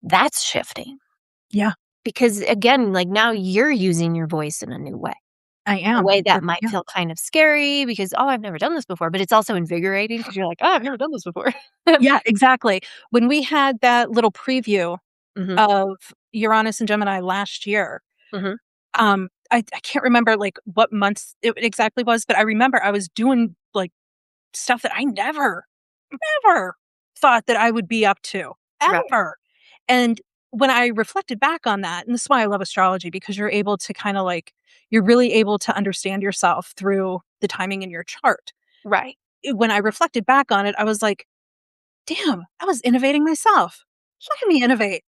that's shifting. Yeah, Because again, like now you're using your voice in a new way. I A am. way that That's might yeah. feel kind of scary because, "Oh, I've never done this before," but it's also invigorating because you're like, "Oh, I've never done this before." Yeah, exactly. When we had that little preview Mhm, of Uranus and Gemini last year, mhm, I can't remember, like, what months it exactly was, but I remember I was doing, like, stuff that I never thought that I would be up to, right, ever. And when I reflected back on that, and this is why I love astrology, because you're able to kinda, like, you're really able to understand yourself through the timing in your chart. right. When I reflected back on it, I was like, "Damn, I was innovating myself. Look at me innovate.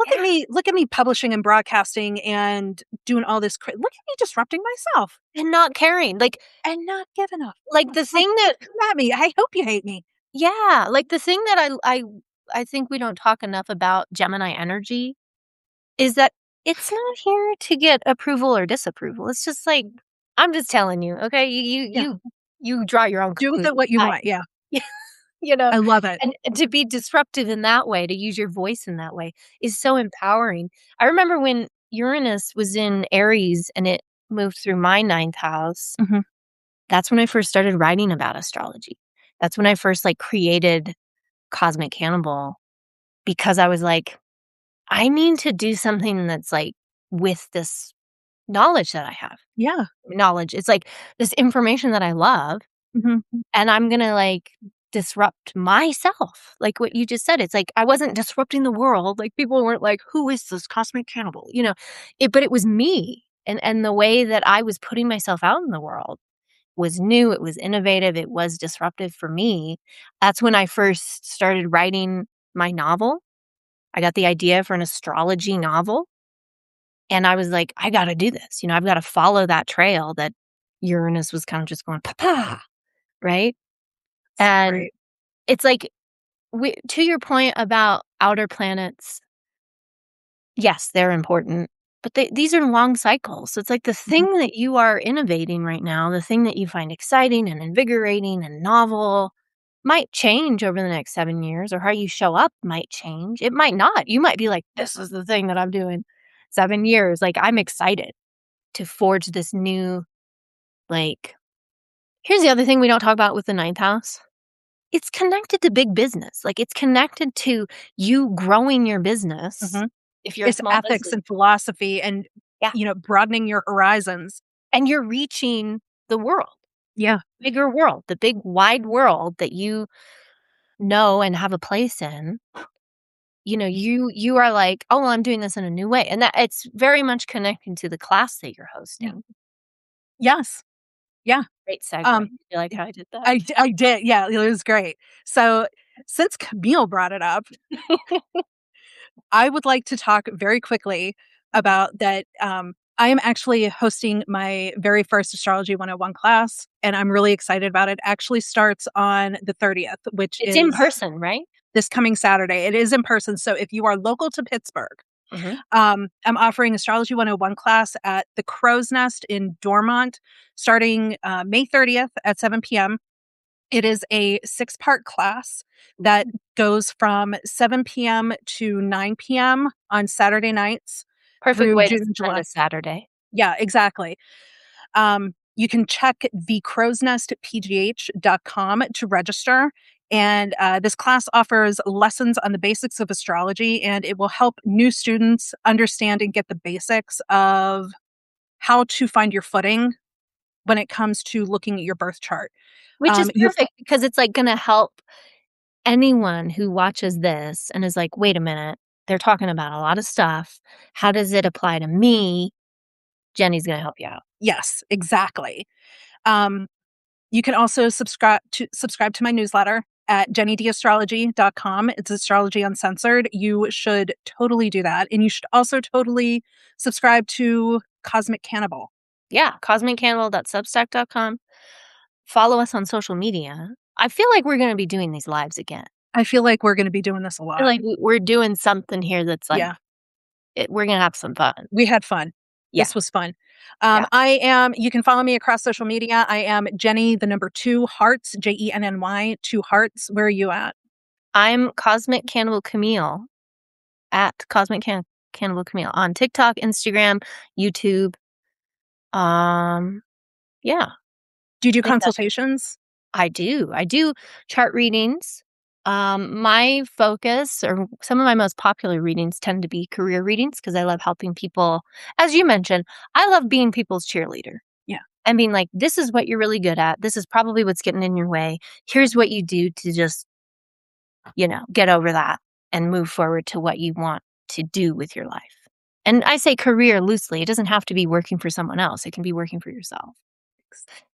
Yeah, Look at me publishing and broadcasting and doing all this look at me disrupting myself and not caring, and not giving a like, the like, thing that come at me. I hope you hate me." yeah, like, the thing that I think we don't talk enough about Gemini energy is that it's not here to get approval or disapproval, it's just like, "I'm just telling you, okay? Yeah. You draw your own Do with it conclusions." what you want. Yeah. You know? I love it. And to be disruptive in that way, to use your voice in that way is so empowering. I remember when Uranus was in Aries and it moved through my ninth house, Mhm. that's when I first started writing about astrology. That's when I first, like, created Cosmic Cannibal because I was like, "I need to do something that's, like, with this knowledge that I have." Yeah. Knowledge, it's like this information that I love Mhm. and I'm gonna, like, disrupt myself, like what you just said, it's like I wasn't disrupting the world, like, people weren't like, "Who is this cosmic cannibal?" But it was me, and the way that I was putting myself out in the world was new, it was innovative, it was disruptive for me. That's when I first started writing my novel. I got the idea for an astrology novel, and I was like, "I gotta do this," I've gotta follow that trail that Uranus was kind of just going, "Pa right? So And great. it's like, to your point about outer planets, yes, they're important, but these are long cycles. So it's like the Mhm. thing that you are innovating right now, the thing that you find exciting and invigorating and novel might change over the next 7 years, or how you show up might change. It might not. You might be like, this is the thing that I'm doing 7 years. Like, I'm excited to forge this new, like, here's the other thing we don't talk about with the ninth house. It's connected to big business, like, it's connected to you growing your business Mhm. if you're a It's small ethics business. and philosophy and, Yeah, broadening your horizons. and you're reaching the world, Yeah. bigger world, the big wide world that you know and have a place in. You are like, "Oh, well, I'm doing this in a new way," and that it's very much connecting to the class that you're Yeah. hosting. Yes. Yeah. Great segue. Um, You like how I did that? I did. Yeah, it was great. So, since Camille brought it up, I would like to talk very quickly Mhm. about that. I am actually hosting my very first Astrology 101 class, and I'm really excited about it. It actually starts on the 30th, which It's in is person, right? this coming Saturday. It is in person. So if you are local to Pittsburgh, Mhm. I'm offering Astrology 101 class at the Crow's Nest in Dormont starting May 30th at 7 p.m. It is a 6-part class that Ooh, goes from 7 p.m. to 9 p.m. on Saturday nights perfect through way to June and spend July. a Saturday. Yeah, exactly. You can check the crowsnestpgh.com to register. And this class offers lessons on the basics of astrology, and it will help new students understand and get the basics of how to find your footing when it comes to looking at your birth chart. Which is Your perfect because it's, like, gonna help anyone who watches this and is like, "Wait a minute, they're talking about a lot of stuff. How does it apply to me?" Jenny's gonna help you out. Yes, exactly. Um, you can also subscribe to my newsletter at jennydastrology.com. It's Astrology Uncensored. You should totally do that. And you should also totally subscribe to Cosmic Cannibal. Yeah, cosmiccannibal.substack.com. Follow us on social media. I feel like we're gonna be doing these lives again. I feel like we're gonna be doing this a I feel lot. like we're doing something here that's, like, Yeah, we're gonna have some fun. we had fun. Yeah, This was fun. yeah. You can follow me across social media. I am Jenny, the number 2 Hearts, Jenny, 2 Hearts. Where are you at? I'm Cosmic Cannibal Camille at Cannibal Camille on TikTok, Instagram, YouTube. Um, yeah, Do you do I think that consultations? I do. I do chart readings. My focus or some of my most popular readings tend to be career readings because I love helping people. As you mentioned, I love being people's cheerleader Yeah. and being like, this is what you're really good at. This is probably what's getting in your way. Here's what you do to just, get over that and move forward to what you want to do with your life. And I say career loosely. It doesn't have to be working for someone else. It can be working for yourself.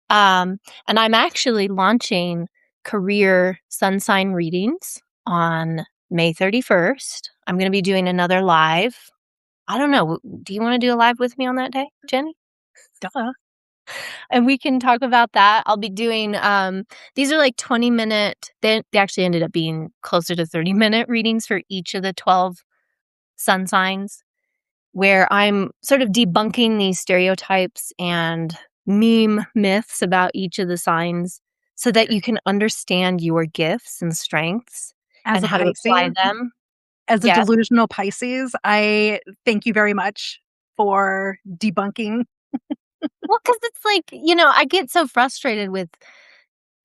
And I'm actually launching career sun sign readings on May 31st. I'm going to be doing another live. I don't know. Do you want to do a live with me on that day, Jenny? Duh. And we can talk about that. I'll be doing these are like 20-minute. They actually ended up being closer to 30-minute readings for each of the 12 sun signs, where I'm sort of debunking these stereotypes and meme myths about each of the signs so that you can understand your gifts and strengths As and a how to apply Pisces, them. as a Yes. delusional Pisces, I thank you very much for debunking. Well, because it's like, I get so frustrated with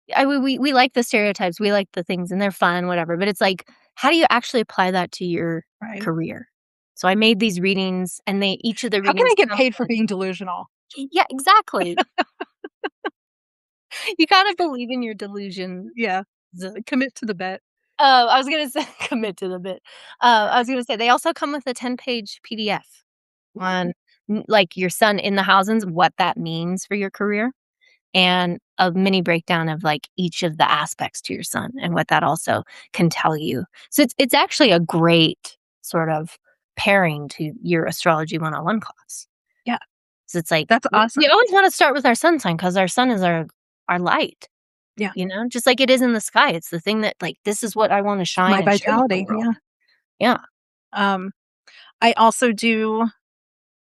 we like the stereotypes, we like the things, and they're fun, whatever, but it's like, how do you actually apply that to your Right. career? So I made these readings, and each of the How can readings I get come paid for with. being delusional? Yeah, exactly. You gotta believe in your delusion. Yeah. Commit to the bet. I was gonna say commit to the bit. I was gonna say they also come with a 10-page PDF on, like, your sun in the houses, what that means for your career, and a mini breakdown of, like, each of the aspects to your sun and what that also can tell you. So it's actually a great sort of pairing to your Astrology 101 class. Yeah. So it's like, That's we awesome. always wanna start with our sun sign because our sun is our light. Yeah. Just like it is in the sky. It's the thing that, like, this is what I wanna shine My and share with the vitality. world. Yeah. Yeah. Um, I also do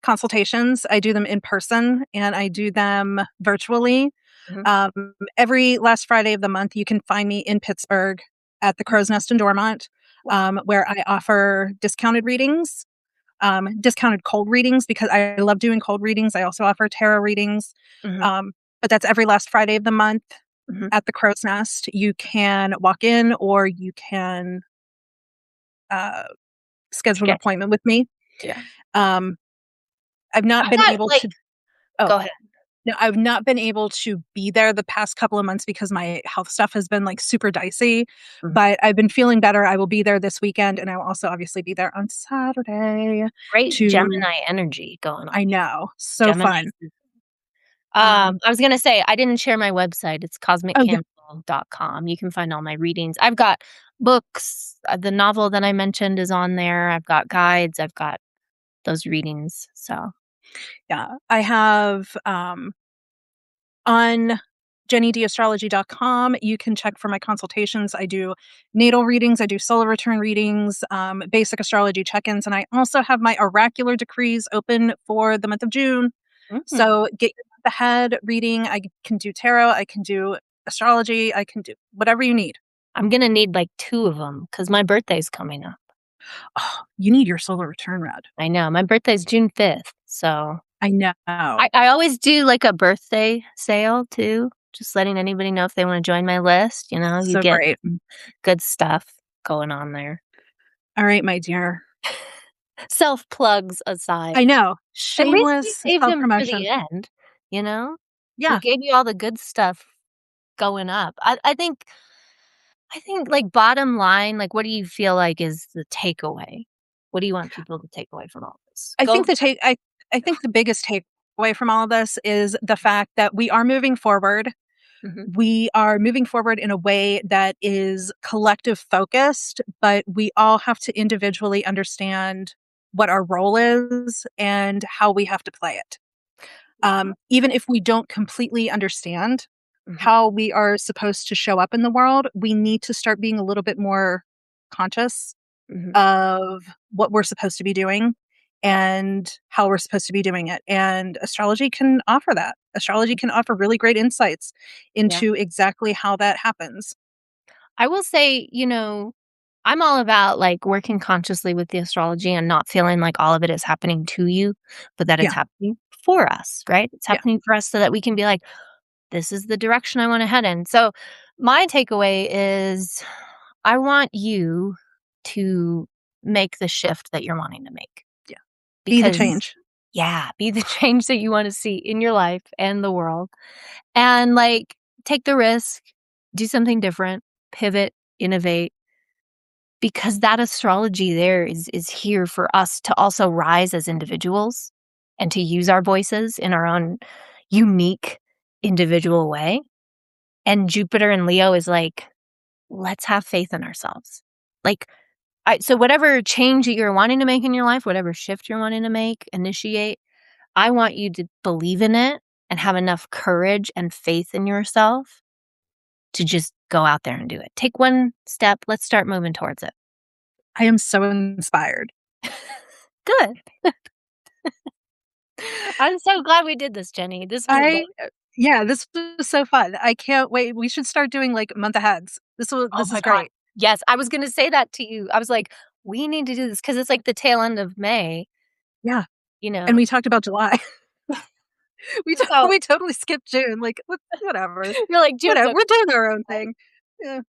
consultations. I do them in person and I do them virtually. Mhm. Every last Friday of the month, you can find me in Pittsburgh at the Crow's Nest in Dormont, Wow. where I offer discounted readings, discounted cold readings because I love doing cold readings. I also offer tarot readings. Mhm. But that's every last Friday of the month Mhm. at the Crow's Nest. You can walk in or you can uh, schedule an Sketch. appointment with me. Yeah. Um, I've not I'm been not able like to. Oh, Go ahead. no, I've not been able to be there the past couple of months because my health stuff has been, like, super dicey, Mhm. but I've been feeling better. I will be there this weekend, and I will also obviously be there on Saturday Great to Gemini energy going on. I know, so Gemini fun. season. Um I was gonna say, I didn't share my website. It's Oh, yeah. cosmiccannibal.com. You can find all my readings. I've got books. The novel that I mentioned is on there. I've got guides. I've got those readings. So, Yeah. I have, on jennydastrology.com, you can check for my consultations. I do natal readings, I do solar return readings, basic astrology check-ins, and I also have my oracular decrees open for the month of June. mhm. So get your month ahead reading. I can do tarot, I can do astrology, I can do whatever you need. I'm gonna need like 2 of them because my birthday's coming up. Oh, you need your solar return read. I know. My birthday's June 5th, so I know. I always do, like, a birthday sale too, just letting anybody know if they wanna join my list, you So get great. some good stuff going on there. All right, my dear. Self-plugs aside. I know. At least we Shameless saved him for the self-promotion. end, you know? We Yeah. gave you all the good stuff going up. I think, like, bottom line, like, what do you feel like is the takeaway? What do you want people to take away from all this? I Go think the take I think the biggest takeaway from all of this is the fact that we are moving forward. Mhm, We are moving forward in a way that is collective focused, but we all have to individually understand what our role is and how we have to play it. yeah, Even if we don't completely understand mhm, how we are supposed to show up in the world, we need to start being a little bit more conscious mhm, of what we're supposed to be doing yeah, and how we're supposed to be doing it. And astrology can offer that. Astrology can offer really great insights yeah. into exactly how that happens. I will say, I'm all about, like, working consciously with the astrology and not feeling like all of it is happening to you, but that it's Yeah. happening for us, right? It's Yeah. happening for us so that we can be like, "This is the direction I wanna head in." So, my takeaway is I want you to make the shift that you're wanting to make Yeah. Be the because change. yeah, be the change that you wanna see in your life and the world, and, like, take the risk, do something different, pivot, innovate, because that astrology there is here for us to also rise as individuals and to use our voices in our own unique individual way. And Jupiter and Leo is like, let's have faith in ourselves. Like, so whatever change that you're wanting to make in your life, whatever shift you're wanting to make, initiate, I want you to believe in it and have enough courage and faith in yourself to just go out there and do it. Take one step. Let's start moving towards it. I am so inspired. Good. I'm so glad we did this, Jenny. This was I Yeah, this was so fun. I can't wait. We should start doing like month aheads. oh This is my god. great. Yes, I was gonna say that to you. I was like, "We need to do this because it's like the tail end of May, Yeah. you And know? we talked about July. So, We totally skipped June. Like whatever. you're like, "June's Whatever. okay." We're doing our own thing. Yeah.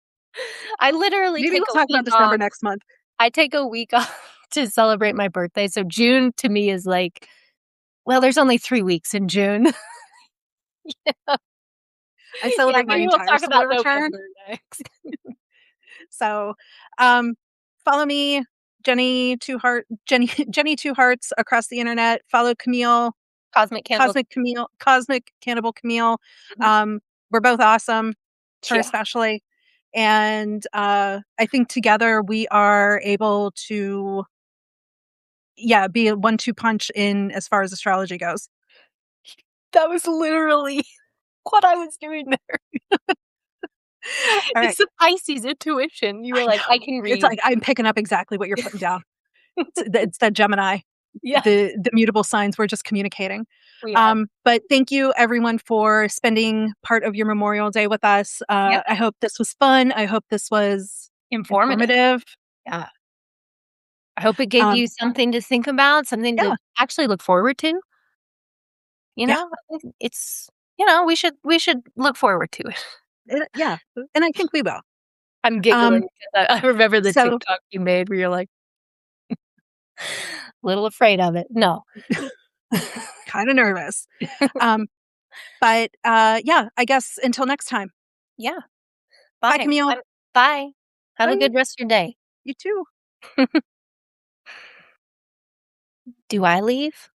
I literally Maybe take we'll a talk about week December off. next month. I take a week off to celebrate my birthday, so June to me is like, well, there's only 3 weeks in June. I Yeah, celebrate my maybe we'll entire talk about solar return. November next. So, follow me, Jenny Two Hearts across the internet. Follow Camille, Cosmic Candle. Cosmic Cannibal Camille. Mhm. Um, we're both awesome, her Yeah. especially. And I think together we are able to, yeah, be a 1-2 punch in as far as astrology goes. That was literally what I was doing there. All right. It's the Pisces intuition. You I were like, "I know. can It's read." like I'm picking up exactly what you're putting down. It's that Gemini. Yeah, The mutable signs, we're just communicating. we are. But thank you everyone for spending part of your Memorial Day with us. Yeah. I hope this was fun. I hope this was Informative. informative. Yeah. I hope it gave Um, you something to think about, something to yeah, actually look forward to, yeah, I think we should look forward to it. yeah, and I think we will. I'm Um, giggling because I remember the so TikTok you made where you're like, "Little afraid of it." No. kind of nervous. Um, but yeah, I guess until next time. Yeah. Bye, Bye. Camille. Bye. Have a Bye. good rest of your day. You too. Do I leave?